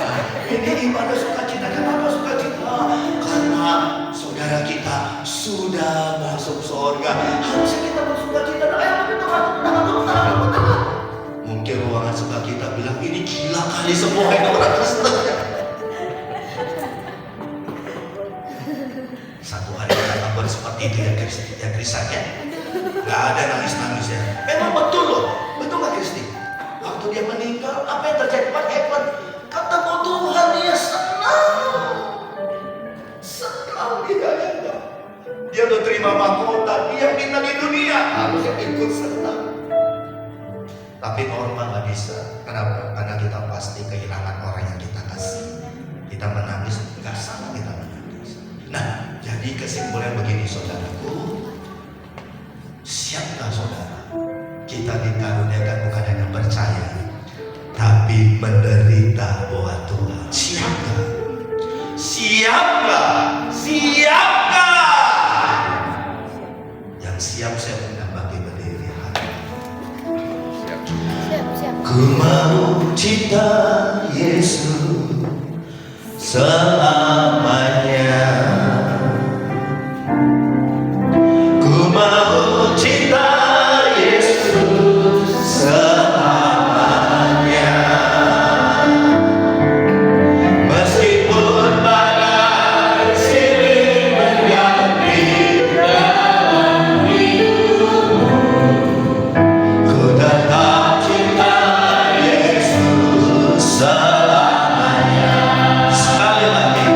Ini ibadah sukacita. Kenapa sukacita? Karena saudara kita sudah masuk surga. Harusnya kita bersukacita. Ayo kita tangan dulu. Mungkin ruangan sebelah kita bilang ini gila kali semua ini orang Kristen. Satu hari kita kabar seperti itu ya Kristian ya. Gak ada nangis-nangis ya. Memang betul loh. Betul gak Kristi? Waktu dia meninggal, apa yang terjadi? What happened? Ketemu Tuhan, dia senang. Senang dia ya. Dia udah terima mahkota, dia minta di dunia. Harusnya ikut senang. Tapi normal gak bisa. Kenapa? Karena kita pasti kehilangan orang yang kita kasih. Kita menangis, gak salah kita menangis. Nah, jadi kesimpulan begini saudaraku. Siapkah saudara? Kita dikaruniakan bukan hanya percaya, tapi menderita buat Tuhan. Siapkah? Siapkah? Siapkah? Yang siap saya undang bagi berdiri. Ku mau cinta Yesus selamanya. Ku mau cinta Yesus selamanya. Meskipun badai silih berganti dalam hidupmu, ku tetap cinta Yesus selamanya. Sekali lagi,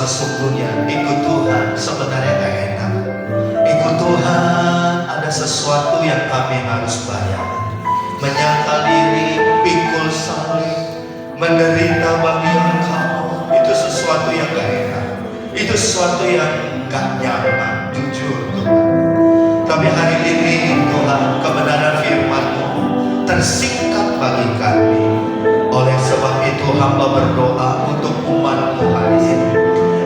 sesungguhnya ikut Tuhan sebenarnya gak enak. Ikut Tuhan ada sesuatu yang kami harus bayar. Menyangkal diri, pikul salib, menderita bagi Engkau, itu sesuatu yang gak enak. Itu sesuatu yang gak nyaman, jujur Tuhan. Tapi hari ini Tuhan, kebenaran firman-Mu tersingkap bagi kami. Oleh sebab itu hamba berdoa untuk umat-Mu hari ini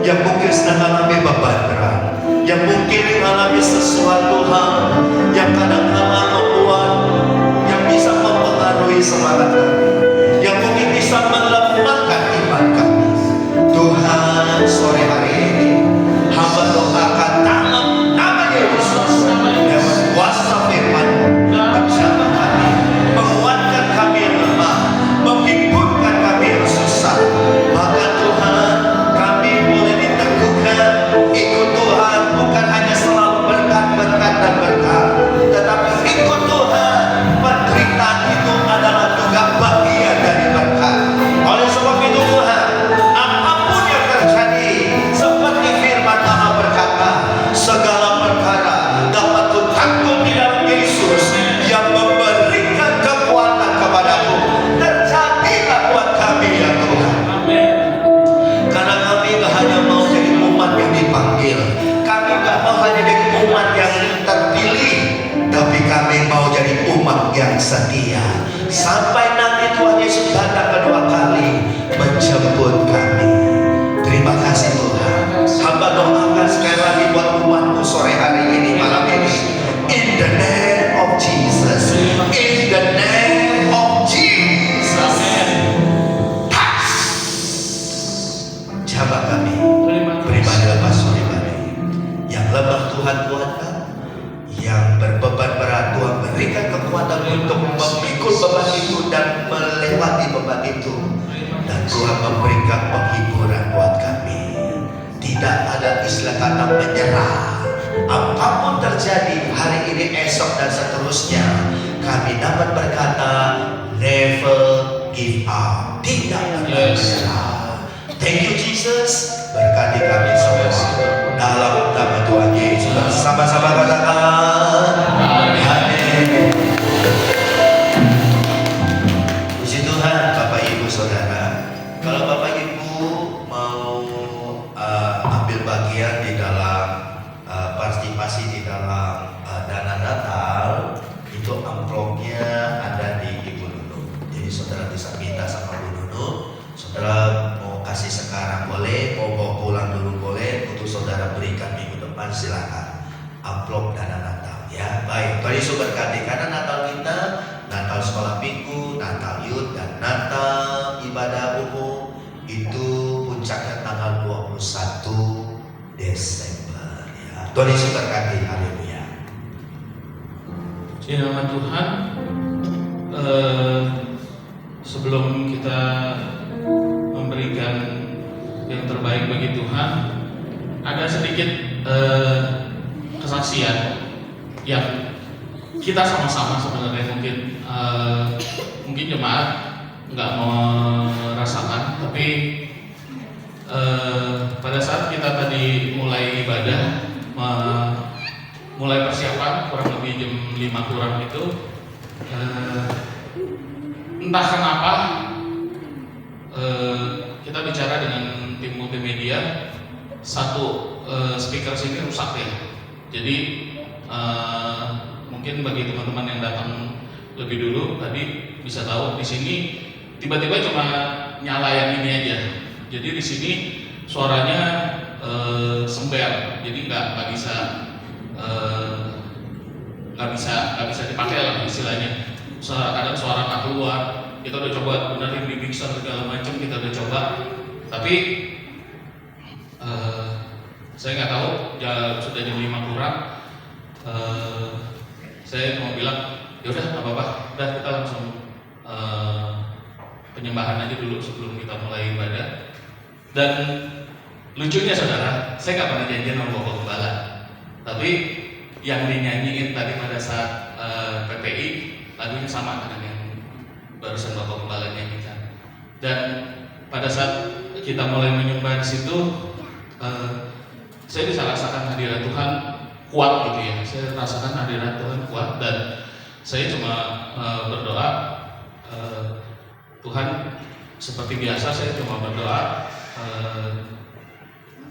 yang mungkin sedang mengalami beban berat, yang mungkin mengalami sesuatu hal yang kadang-kadang membuat, yang bisa mempengaruhi semangat kami, yang mungkin bisa melemahkan iman kami. Tuhan, sore hari ini hamba doakan dalam nama Yesus yang berkuasa firman menjamah kami, menguatkan kami yang lemah, menghiburkan kami yang susah. Maka Tuhan, kami boleh diteguhkan ikut Tuhan bukan hanya selalu berkat-berkat dan berkat, tetapi ikut Tuhan, penderitaan itu adalah juga bagian dari berkat. Oleh sebab itu Tuhan, apapun yang terjadi, seperti firman Allah berkata, segala perkara dapat kutanggung di dalam Yesus yang memberikan kekuatan kepadaku. Terjadilah buat kami ya Tuhan. Karena kami gak hanya mau jadi umat yang dipanggil, kami gak mau hanya jadi umat yang terpilih, tapi kami mau jadi umat yang setia sampai nanti Tuhan Yesus datang kedua kali menjemput kami. Terima kasih Tuhan. Hamba doakan sekali lagi buat umat-Mu sore hari ini, malam ini. In the name of Jesus. In the name of Jesus. Touch. Jabah kami. Beribadah pasuri kami. Yang lemah Tuhan kuatkan. Yang berbeban berat Tuhan berikan kekuatan untuk memikul beban itu dan melewati beban itu. Dan Tuhan memberikan penghiburan buat kami. Tidak ada istilah kata menyerah. Apapun terjadi hari ini, esok dan seterusnya, kami dapat berkata never give up. Tidak pernah menyerah. Thank you Jesus. Berkati kami semua dalam nama Tuhan Yesus. Sama-sama katakan amin. Puji Tuhan Bapak Ibu Saudara. Kalau Bapak Ibu mau ambil bagian di dalam partisipasi di dalam dana Natal, itu amplopnya ada di Ibu Nunu. Jadi saudara bisa minta sama Bu Nunu, saudara mau kasih sekarang boleh, mau bawa pulang dulu boleh, untuk saudara berikan minggu depan silakan. Amplop dana Natal ya. Baik, Tuhan Yesus berkati. Karena Natal kita, Natal sekolah minggu, Natal youth, dan Natal ibadah umum itu puncaknya tanggal 21 Desember ya. Tuhan Yesus berkati. Haleluya. Di nama Tuhan, sebelum kita memberikan yang terbaik bagi Tuhan, ada sedikit kesaksian yang kita sama-sama sebenarnya mungkin jemaat nggak merasakan, tapi pada saat kita tadi mulai ibadah, mulai persiapan kurang lebih jam 5 kurang itu, entah kenapa kita bicara dengan tim multimedia, satu speaker sini rusak ya. Jadi mungkin bagi teman-teman yang datang lebih dulu tadi bisa tahu di sini tiba-tiba cuma nyala yang ini aja. Jadi di sini suaranya sember, jadi nggak bisa dipakai lah istilahnya. Kadang suara nggak keluar. Kita udah coba benerin di mixer segala macam, kita udah coba, tapi saya nggak tahu sudah jam 5 kurang. Saya mau bilang ya udah nggak apa-apa, udah kita langsung penyembahan aja dulu sebelum kita mulai ibadah. Dan lucunya saudara, saya nggak pernah janjian sama Bapak Gembala, tapi yang dinyanyiin tadi pada saat PPI lagunya sama dengan yang barusan Bapak Gembala nyanyikan. Dan pada saat kita mulai menyembah di situ, saya bisa rasakan hadirat Tuhan kuat gitu ya. Saya rasakan hadirat Tuhan kuat dan saya cuma berdoa, Tuhan, seperti biasa saya cuma berdoa,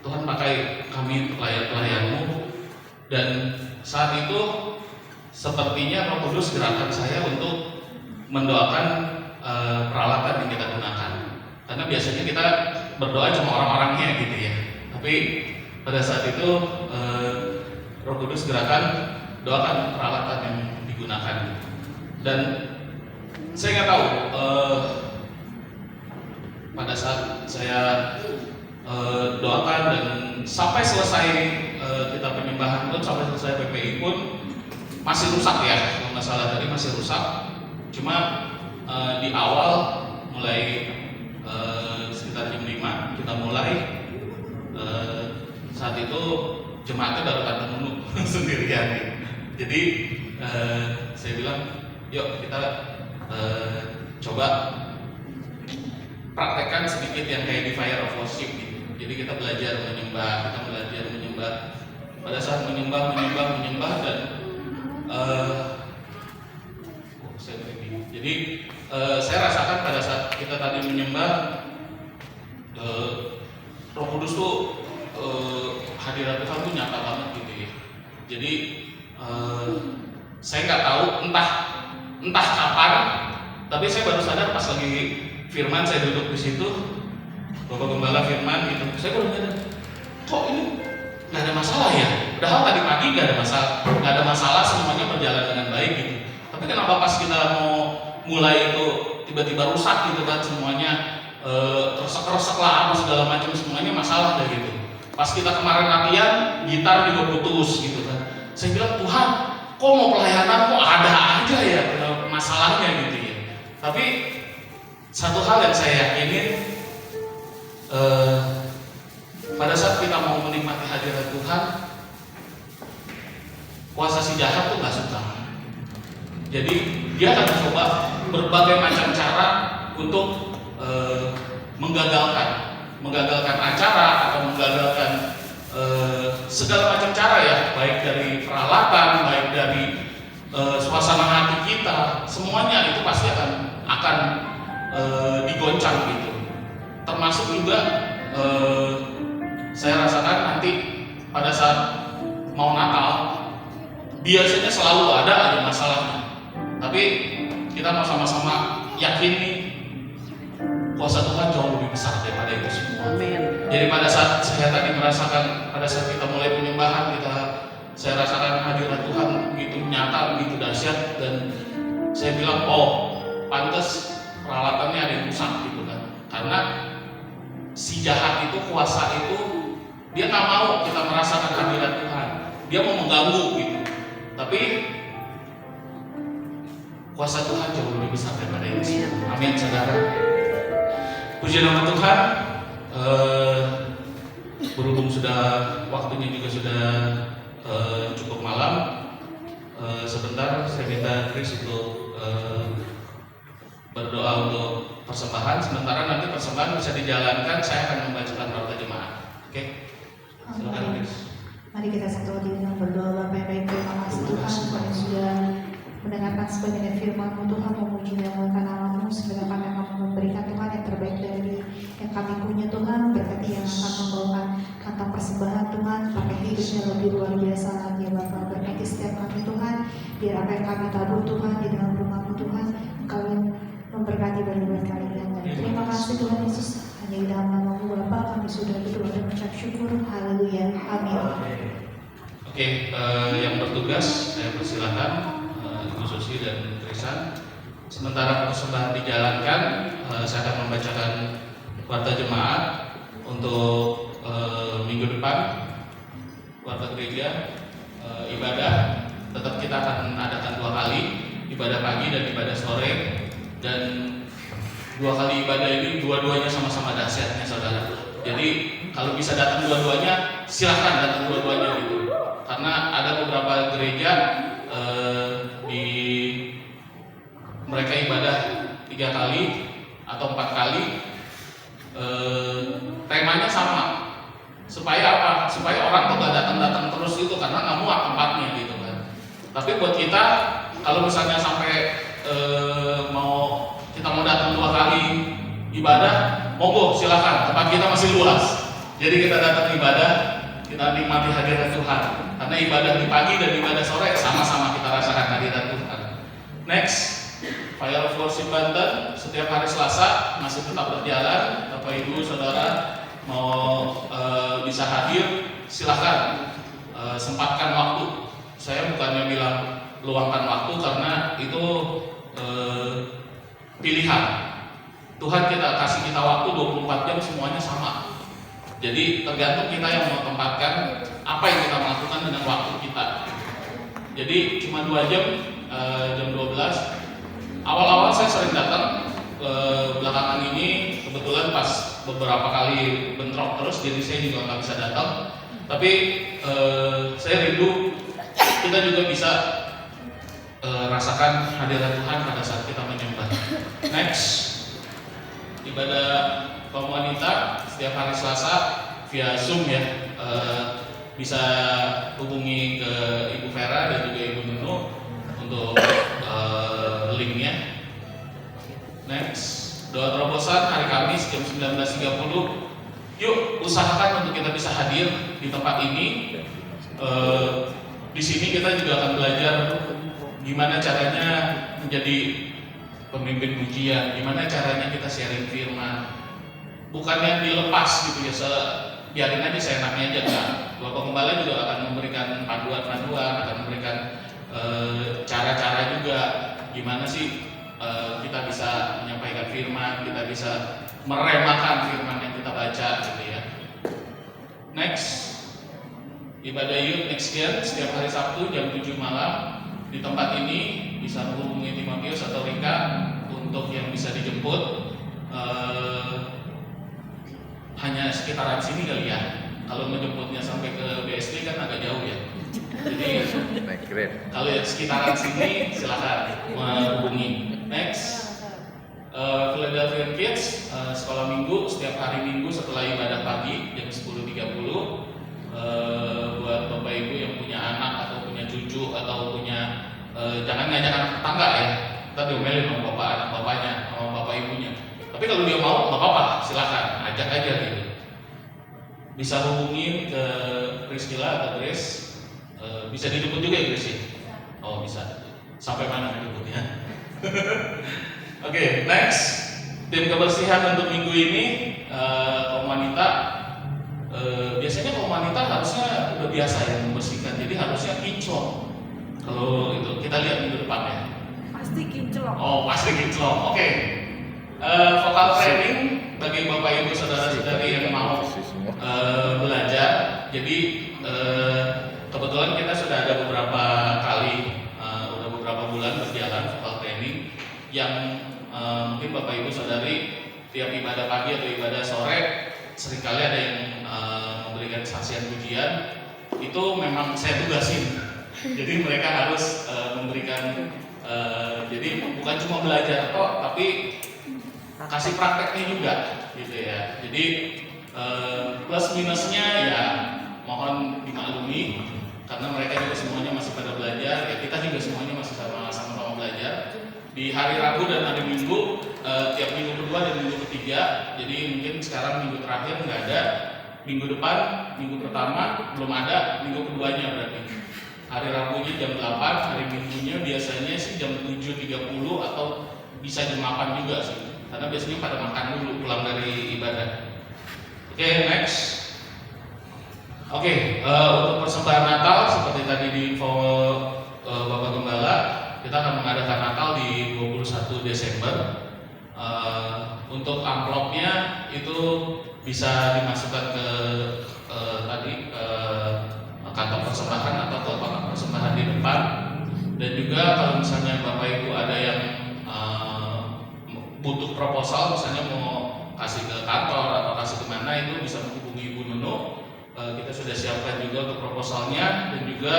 Tuhan pakai kami pelayan-pelayan-Mu. Dan saat itu sepertinya Roh Kudus gerakan saya untuk mendoakan peralatan yang kita gunakan. Karena biasanya kita berdoa cuma orang-orangnya gitu ya. Tapi pada saat itu Roh Kudus gerakan doakan peralatan yang digunakan. Dan saya nggak tahu pada saat saya doakan dan sampai selesai kita penyembahan pun, sampai selesai PPI pun masih rusak ya, kalau nggak salah tadi masih rusak. Cuma di awal mulai sekitar jam 5 kita mulai, saat itu jemaatnya baru datang dulu sendirian. Jadi saya bilang, yuk kita coba praktekkan sedikit yang kayak di Fire of Worship gitu. Jadi kita belajar menyembah. Pada saat menyembah dan jadi saya rasakan pada saat kita tadi menyembah, Roh Kudus tuh hadirat Tuhan tuh nyata banget gitu ya. Jadi saya nggak tahu entah kapan, tapi saya baru sadar pas lagi firman, saya duduk di situ, Bapak Gembala firman gitu, saya baru sadar, kok ini nggak ada masalah ya? Padahal tadi pagi nggak ada masalah, semuanya berjalan dengan baik gitu. Tapi kenapa pas kita mau mulai itu tiba-tiba rusak gitu kan, semuanya resek-resek lah, apa segala macam, semuanya masalah deh gitu. Pas kita kemarin latihan, gitar juga putus gitu kan. Saya bilang, Tuhan, kok mau pelayanan kok ada aja ya masalahnya gitu ya. Tapi satu hal yang saya yakinin, pada saat kita mau menikmati hadirat Tuhan, kuasa si jahat tuh nggak suka. Jadi dia akan mencoba berbagai macam cara untuk menggagalkan acara atau menggagalkan segala macam cara ya, baik dari peralatan, baik dari suasana hati kita, semuanya itu pasti akan digoncang gitu. Termasuk juga saya rasakan nanti pada saat mau Natal biasanya selalu ada aja masalahnya. Tapi kita mau sama-sama yakin nih, kuasa Tuhan jauh lebih besar daripada itu semua. Amin. Jadi pada saat saya tadi merasakan, pada saat kita mulai penyembahan, saya rasakan hadirat Tuhan begitu nyata, begitu dahsyat, dan saya bilang, oh pantas peralatannya ada yang rusak gitu kan. Karena si jahat itu, kuasa itu, dia nggak mau kita merasakan hadirat Tuhan. Dia mau mengganggu gitu. Tapi kuasa Tuhan jauh lebih besar daripada itu. Amin, saudara. Puji nama Tuhan. Berhubung sudah waktunya juga sudah cukup malam, sebentar saya minta Chris untuk berdoa untuk persembahan. Sementara nanti persembahan bisa dijalankan, saya akan membacakan doa jemaat. Oke? Silakan Chris. Mari kita satu hati dengan berdoa. Bapak yang baik, terima kasih Tuhan, Tuhan yang sudah mendengarkan sebagian firman-Mu. Tuhan memuji dan memuliakan nama-Mu, segala kami akan memberikan Tuhan yang terbaik dari yang kami punya. Tuhan berkati yang akan membawakan kata persembahan Tuhan, pakai hidupnya lebih luar biasa lagi ya Bapak. Berkati setiap kami Tuhan, biar apa yang kami tabur Tuhan di dalam rumah-Mu Tuhan, Engkau yang memberkati berbuat kalian. Dan terima kasih Tuhan Yesus, hanya di dalam nama-Mu Bapa kami sudah berdoa dan mengucap syukur. Haleluya. Amin. Oke, yang bertugas saya persilakan Ibu Susi dan Trisan. Sementara persembahan dijalankan, saya akan membacakan warta jemaat untuk minggu depan. Warta gereja ibadah tetap kita akan adakan 2 kali, ibadah pagi dan ibadah sore. Dan 2 kali ibadah ini dua-duanya sama-sama dahsyatnya saudara. Jadi kalau bisa datang dua-duanya, silahkan datang dua-duanya gitu. Karena ada beberapa gereja di mereka ibadah 3 kali atau 4 kali, temanya sama Supaya apa? Supaya orang tuh gak datang-datang terus gitu karena nggak muat tempatnya gitu kan. Tapi buat kita kalau misalnya sampai kita mau datang 2 kali ibadah, monggo silakan, tempat kita masih luas. Jadi kita datang ibadah, kita nikmati hadirat Tuhan. Karena ibadah di pagi dan ibadah sore sama-sama kita rasakan hadirat Tuhan. Next, Fire of Worship Banten setiap hari Selasa masih tetap berjalan. Bapak Ibu Saudara mau bisa hadir, silahkan sempatkan waktu. Saya bukannya bilang luangkan waktu karena itu pilihan. Tuhan kita kasih kita waktu 24 jam semuanya sama. Jadi tergantung kita yang mau tempatkan apa yang kita lakukan dengan waktu kita. Jadi cuma 2 jam, jam 12. Awal-awal saya sering datang, belakangan ini kebetulan pas beberapa kali bentrok terus, jadi saya juga nggak bisa datang. Tapi saya rindu kita juga bisa rasakan hadirat Tuhan pada saat kita menyembah. Next, ibadah kaum wanita setiap hari Selasa via Zoom ya. Bisa hubungi ke Ibu Vera dan juga Ibu Nunu untuk linknya. Next, doa terobosan hari Kamis jam 19.30. Yuk usahakan untuk kita bisa hadir di tempat ini. Di sini kita juga akan belajar gimana caranya menjadi pemimpin pujian, gimana caranya kita sharing firman. Bukannya dilepas gitu ya, biarin aja seenaknya aja kan. Bapak Gembala juga akan memberikan panduan-panduan, akan memberikan cara-cara juga gimana sih kita bisa menyampaikan firman, kita bisa meremakan firman yang kita baca gitu ya. Next, ibadah youth next year setiap hari Sabtu jam 7 malam di tempat ini. Bisa menghubungi Timotius atau Rika untuk yang bisa dijemput. Hanya sekitaran sini kali ya. Kalau menjemputnya sampai ke BSD kan agak jauh ya. Jadi kalau yang sekitaran sini silakan menghubungi. Next, Philadelphia Kids sekolah minggu setiap hari Minggu setelah ibadah pagi jam 10.30. Buat Bapak Ibu yang punya anak atau punya cucu atau punya jangan ngajak anak tetangga ya. Kita diomelin sama bapak anak bapaknya, sama bapak ibunya. Tapi kalau dia mau nggak apa-apa, silakan ajak aja gitu. Bisa hubungin ke Priscilla atau Grace. Bisa dijemput juga ya Grace? Oh bisa. Sampai mana dijemputnya? Oke, next, tim kebersihan untuk minggu ini kaum wanita. Biasanya kaum wanita harusnya udah biasa ya membersihkan, jadi harusnya kinclong. Kalau itu kita lihat minggu depan ya. Pasti kinclong. Oh pasti kinclong. Oke. Vokal training bagi bapak ibu saudara-saudari yang mau belajar. Jadi kebetulan kita sudah ada beberapa kali, udah beberapa bulan berjalan vokal training yang mungkin bapak ibu saudari tiap ibadah pagi atau ibadah sore seringkali ada yang memberikan saksian pujian. Itu memang saya tugasin. Jadi mereka harus memberikan, jadi bukan cuma belajar kok, tapi kasih prakteknya juga, gitu ya. Jadi plus minusnya ya mohon dimaklumi karena mereka juga semuanya masih pada belajar, ya kita juga semuanya masih sama-sama belajar. Di hari Rabu dan hari Minggu, tiap minggu kedua dan minggu ketiga, jadi mungkin sekarang minggu terakhir nggak ada, minggu depan, minggu pertama belum ada, minggu keduanya berarti. Hari Rabunya jam 8, hari Minggunya biasanya sih jam 7.30 atau bisa jam 8 juga sih. Karena biasanya pada makan dulu pulang dari ibadah. Oke, next. Oke, untuk persembahan Natal seperti tadi di info Bapak Gembala, kita akan mengadakan Natal di 21 Desember. Untuk amplopnya itu bisa dimasukkan ke kantong persembahan atau ke kotak persembahan di depan. Dan juga kalau misalnya Bapak Ibu ada yang butuh proposal, misalnya mau kasih ke kantor atau kasih kemana, itu bisa menghubungi Ibu Nunu. Kita sudah siapkan juga untuk proposalnya. Dan juga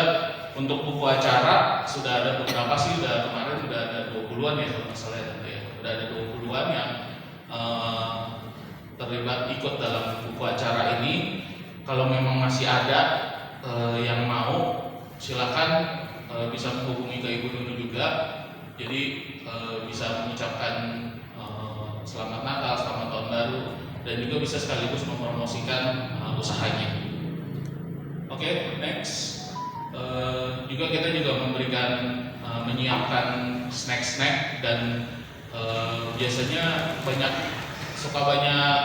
untuk buku acara sudah ada beberapa sih, kemarin sudah ada 20-an ya kalau nggak salah ya. Sudah ada 20-an yang terlibat ikut dalam buku acara ini. kalau memang masih ada yang mau, silakan bisa menghubungi ke Ibu Nunu juga. Jadi bisa mengucapkan selamat Natal, selamat Tahun Baru, dan juga bisa sekaligus mempromosikan usahanya. Oke, next. Juga kita juga memberikan menyiapkan snack-snack, dan biasanya suka banyak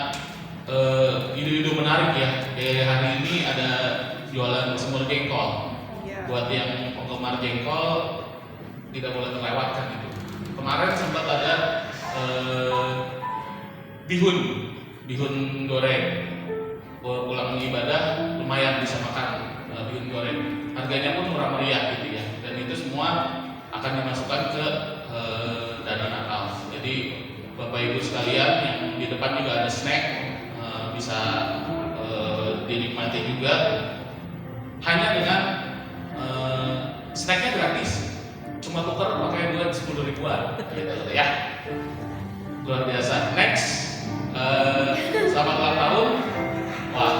ide-ide menarik ya. Kayak hari ini ada jualan semur jengkol. Buat yang penggemar jengkol tidak boleh terlewatkan itu. Kemarin sempat ada bihun goreng. Pulang ibadah lumayan bisa makan bihun goreng. Harganya pun murah meriah gitu ya. Dan itu semua akan dimasukkan ke dana Natal. Jadi Bapak Ibu sekalian, yang di depan juga ada snack, bisa dinikmati juga. Hanya dengan snacknya gratis, cuma tuker pakai duit 10 ribuan gitu ya. Luar biasa. Next, selamat ulang tahun. Wah,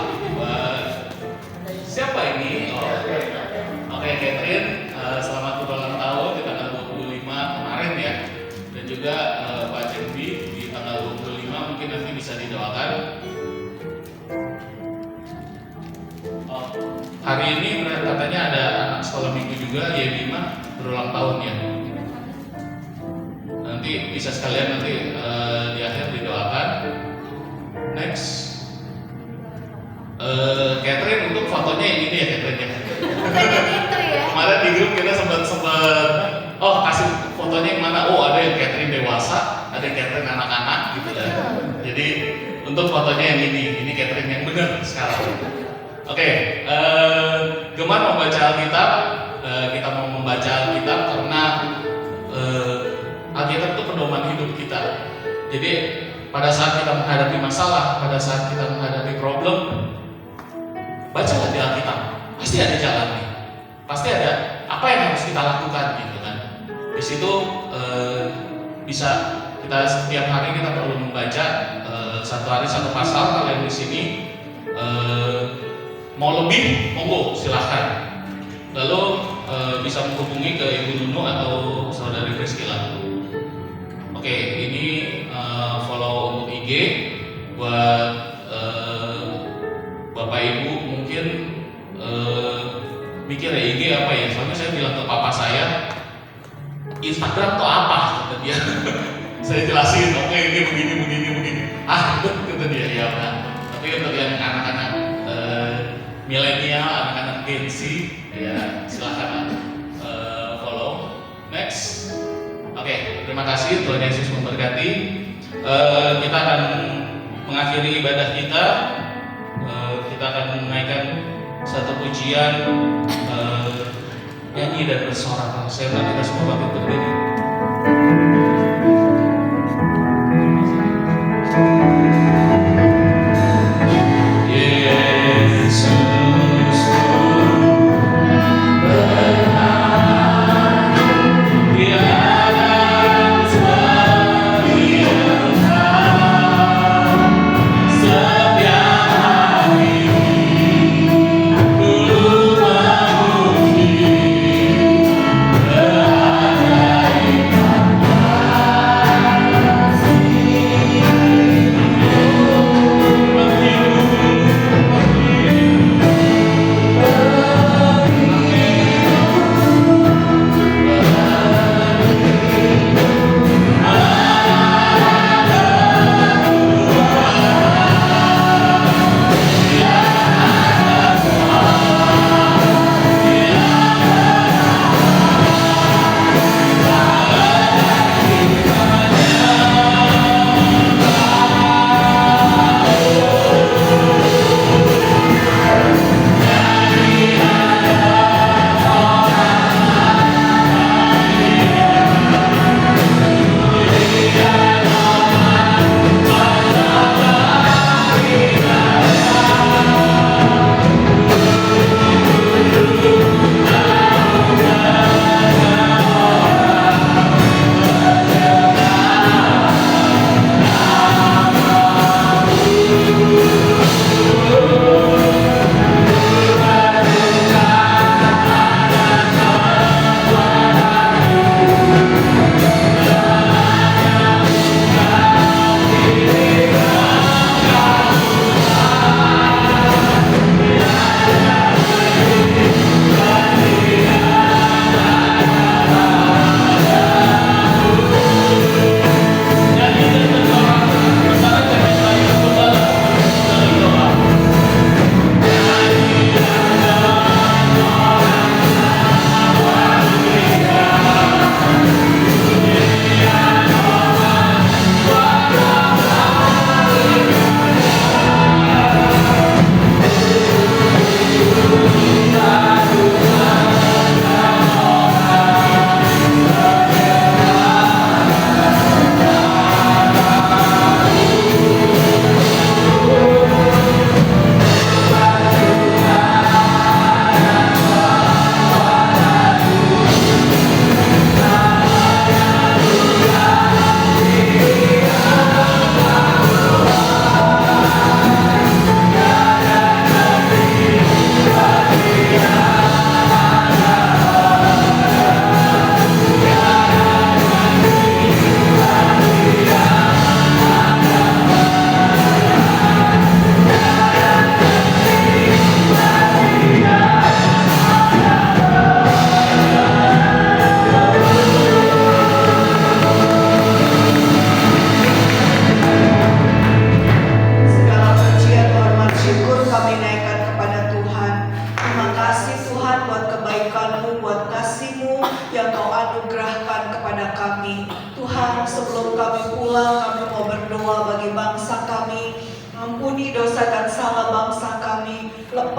siapa ini? Oke, Catherine, selamat ulang tahun di tanggal 25 kemarin ya. Dan juga Pak Cembi di tanggal 25, mungkin nanti bisa didoakan. Hari ini katanya ada anak sekolah minggu juga, Y5 berulang tahun ya. Nanti bisa sekalian nanti di akhir didoakan. Next, Catherine, untuk fotonya yang ini ya Catherine ya. Kemarin di grup kita sempat kasih fotonya yang mana? Oh, ada yang Catherine dewasa, ada yang Catherine anak-anak gitu ya. Jadi untuk fotonya yang ini Catherine yang benar sekarang. Oke, gemar membaca Alkitab, kita mau membaca Alkitab karena Alkitab itu pedoman hidup kita. Jadi pada saat kita menghadapi masalah, pada saat kita menghadapi problem, bacalah di Alkitab. Pasti ada jalannya, pasti ada apa yang harus kita lakukan gitu kan. Di situ bisa kita setiap hari kita perlu membaca satu hari satu pasal. Kalau yang di sini mau lebih, monggo silahkan. Lalu bisa menghubungi ke Ibu Nunu atau Saudari Priscilla. Oke, ini follow untuk IG buat Bapak Ibu mungkin mikir ya IG apa ya? Soalnya saya bilang ke papa saya, Instagram tuh apa? Kata dia. Saya jelasin, oke ini begini. Kata dia ya. Nah, tapi untuk yang anak-anak milenial, anak-anak Gen Z, ya silahkan follow. Next, oke, terima kasih, Tuhan Yesus memberkati. Kita akan mengakhiri ibadah kita. Kita akan menaikkan satu pujian, nyanyi dan bersorak. Saya undang kita semua bangkit berdiri. Ku memuji kehadiran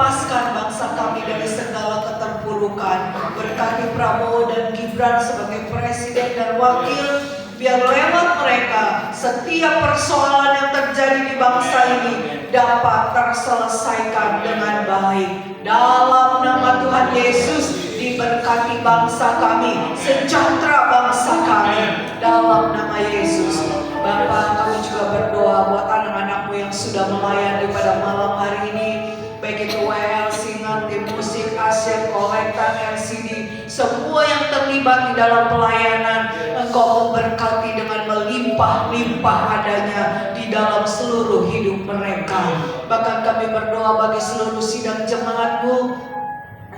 lepaskan bangsa kami dari segala keterpurukan. Berkati Prabowo dan Gibran sebagai presiden dan wakil, biar lewat mereka setiap persoalan yang terjadi di bangsa ini dapat terselesaikan dengan baik. Dalam nama Tuhan Yesus, diberkati bangsa kami, sejahtera bangsa kami, dalam nama Yesus. Bapa, kami juga berdoa buat anak-anakmu yang sudah melayani pada malam hari ini, baik itu WL, Singan, tim musik, Asian, Kolektan, LCD, semua yang terlibat di dalam pelayanan, Engkau memberkati dengan melimpah-limpah adanya di dalam seluruh hidup mereka. Bahkan kami berdoa bagi seluruh sidang jemaat-Mu,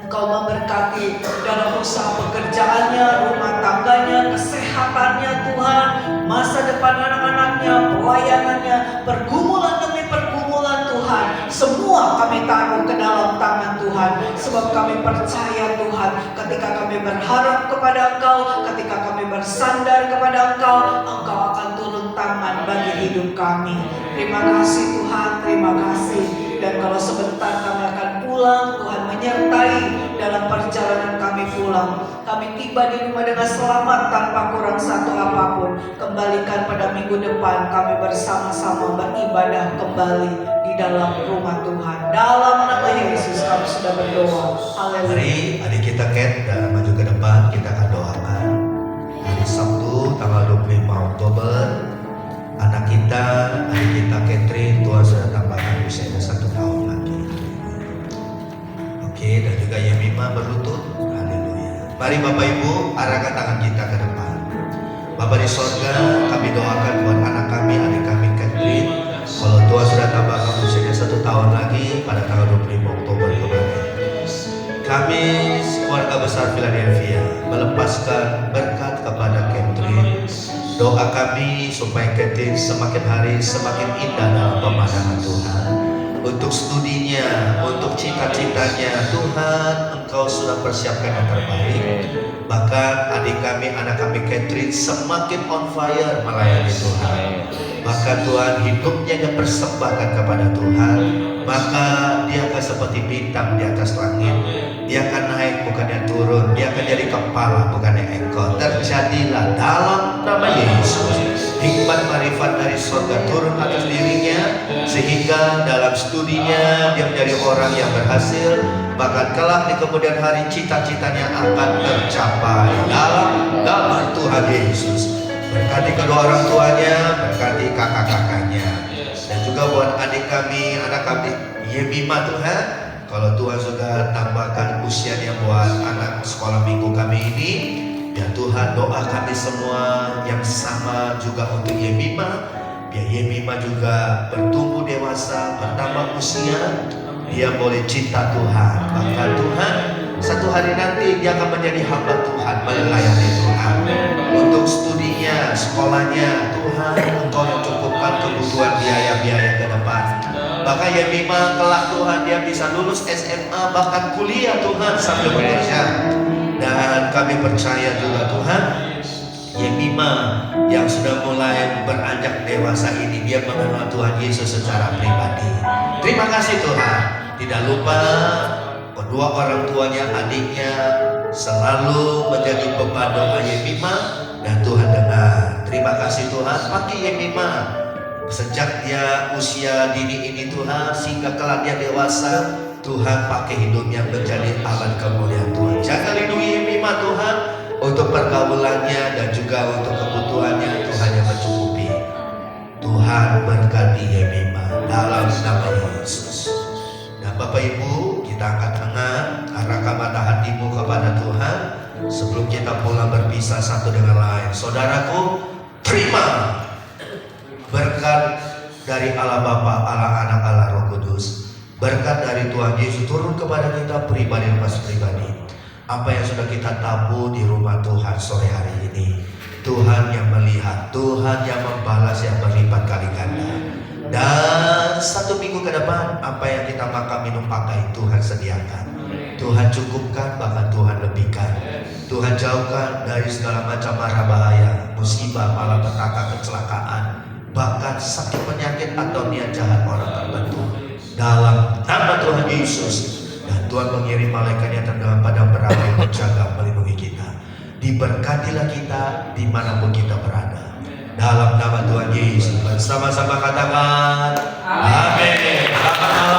Engkau memberkati dalam usaha pekerjaannya, rumah tangganya, kesehatannya Tuhan, masa depan anak-anaknya, pelayanannya, pergumulan demi pergumulan Tuhan. Semua kami taruh ke dalam tangan Tuhan, sebab kami percaya Tuhan, ketika kami berharap kepada Engkau, ketika kami bersandar kepada Engkau, Engkau akan turun tangan bagi hidup kami. Terima kasih Tuhan, terima kasih. Dan kalau sebentar kami akan pulang, Tuhan menyertai dalam perjalanan kami pulang. Kami tiba di rumah dengan selamat tanpa kurang satu apapun. Kembalikan pada minggu depan kami bersama-sama beribadah kembali di dalam rumah Tuhan. Dalam nama Yesus kami sudah berdoa. Haleluya. Mari adik kita Kat dan maju ke depan, kita akan doakan. Hari Sabtu tanggal 25 Oktober, anak kita, adik kita Catherine, Tuhan sudah tambahkan usianya 1 tahun lagi. Oke, dan juga Yemima berlutut. Haleluya. Mari Bapak Ibu, arahkan tangan kita ke depan. Bapak di sorga, kami doakan buat anak kami, adik kami Catherine. Kalau Tuhan sudah tambahkan usianya 1 tahun lagi pada tanggal 25 Oktober kemarin, kami keluarga besar Philadelphia melepaskan berkat kepada Catherine. Doa kami supaya Catherine semakin hari semakin indah dalam pemandangan Tuhan. Untuk studinya, untuk cita-citanya, Tuhan Engkau sudah persiapkan yang terbaik. Bahkan adik kami, anak kami Catherine semakin on fire melayani Tuhan. Bahkan Tuhan hidupnya dia persembahkan kepada Tuhan. Maka dia akan seperti bintang di atas langit. Dia akan naik bukannya turun. Dia akan jadi kepala bukannya ekor. Terjadilah dalam nama Yesus hikmat marifat dari surga turun atas dirinya, sehingga dalam studinya dia menjadi orang yang berhasil. Bahkan kelak di kemudian hari cita-citanya akan tercapai dalam nama Tuhan Yesus. Berkati kedua orang tuanya, berkati kakak-kakaknya, dan juga buat adik kami, anak kami Yemima Tuhan. Kalau Tuhan sudah tambahkan usianya buat anak sekolah minggu kami ini, ya Tuhan, doa kami semua yang sama juga untuk Yemima. Biar Yemima juga bertumbuh dewasa, bertambah usia, dia boleh cinta Tuhan. Bahkan Tuhan, satu hari nanti dia akan menjadi hamba Tuhan, melayani Tuhan. Untuk studinya, sekolahnya, Tuhan Engkau yang cukupkan kebutuhan biaya-biaya ke depan. Bahkan Yemima kelak Tuhan dia bisa lulus SMA, bahkan kuliah Tuhan sambil bekerja. Dan kami percaya juga Tuhan, Yemima yang sudah mulai beranjak dewasa ini, dia mengenal Tuhan Yesus secara pribadi. Terima kasih Tuhan. Tidak lupa kedua orang tuanya, adiknya selalu menjadi beban doa Yemima, dan Tuhan dengar. Terima kasih Tuhan. Pakai Yemima sejak dia usia dini ini Tuhan, sehingga kelak dia dewasa, Tuhan pakai hidupnya menjadi alat kemuliaan Tuhan. Jaga lindungi Yemima Tuhan, untuk pergaulannya dan juga untuk kebutuhannya Tuhan yang mencukupi. Tuhan berkati Yemima dalam nama Yesus. Dan Bapak Ibu, kita angkat tangan, arahkan mata hatimu kepada Tuhan sebelum kita pulang berpisah satu dengan lain. Saudaraku, terima berkat dari Allah Bapa, Allah Anak, Allah Roh Kudus. Berkat dari Tuhan Yesus turun kepada kita pribadi lepas pribadi. Apa yang sudah kita tabur di rumah Tuhan sore hari ini, Tuhan yang melihat, Tuhan yang membalas yang berlipat kali ganda. Dan satu minggu ke depan, apa yang kita makan, minum, pakai, Tuhan sediakan, Tuhan cukupkan, bahkan Tuhan lebihkan. Tuhan jauhkan dari segala macam mara bahaya, musibah, malapetaka, kecelakaan, bahkan sakit penyakit atau niat jahat orang tertentu. dalam nama Tuhan Yesus. Dan Tuhan mengirim malaikatnya dalam padang berapi menjaga melindungi kita. Diberkatilah kita dimanapun kita berada. Dalam nama Tuhan Yesus, bersama-sama katakan amin. Selamat malam.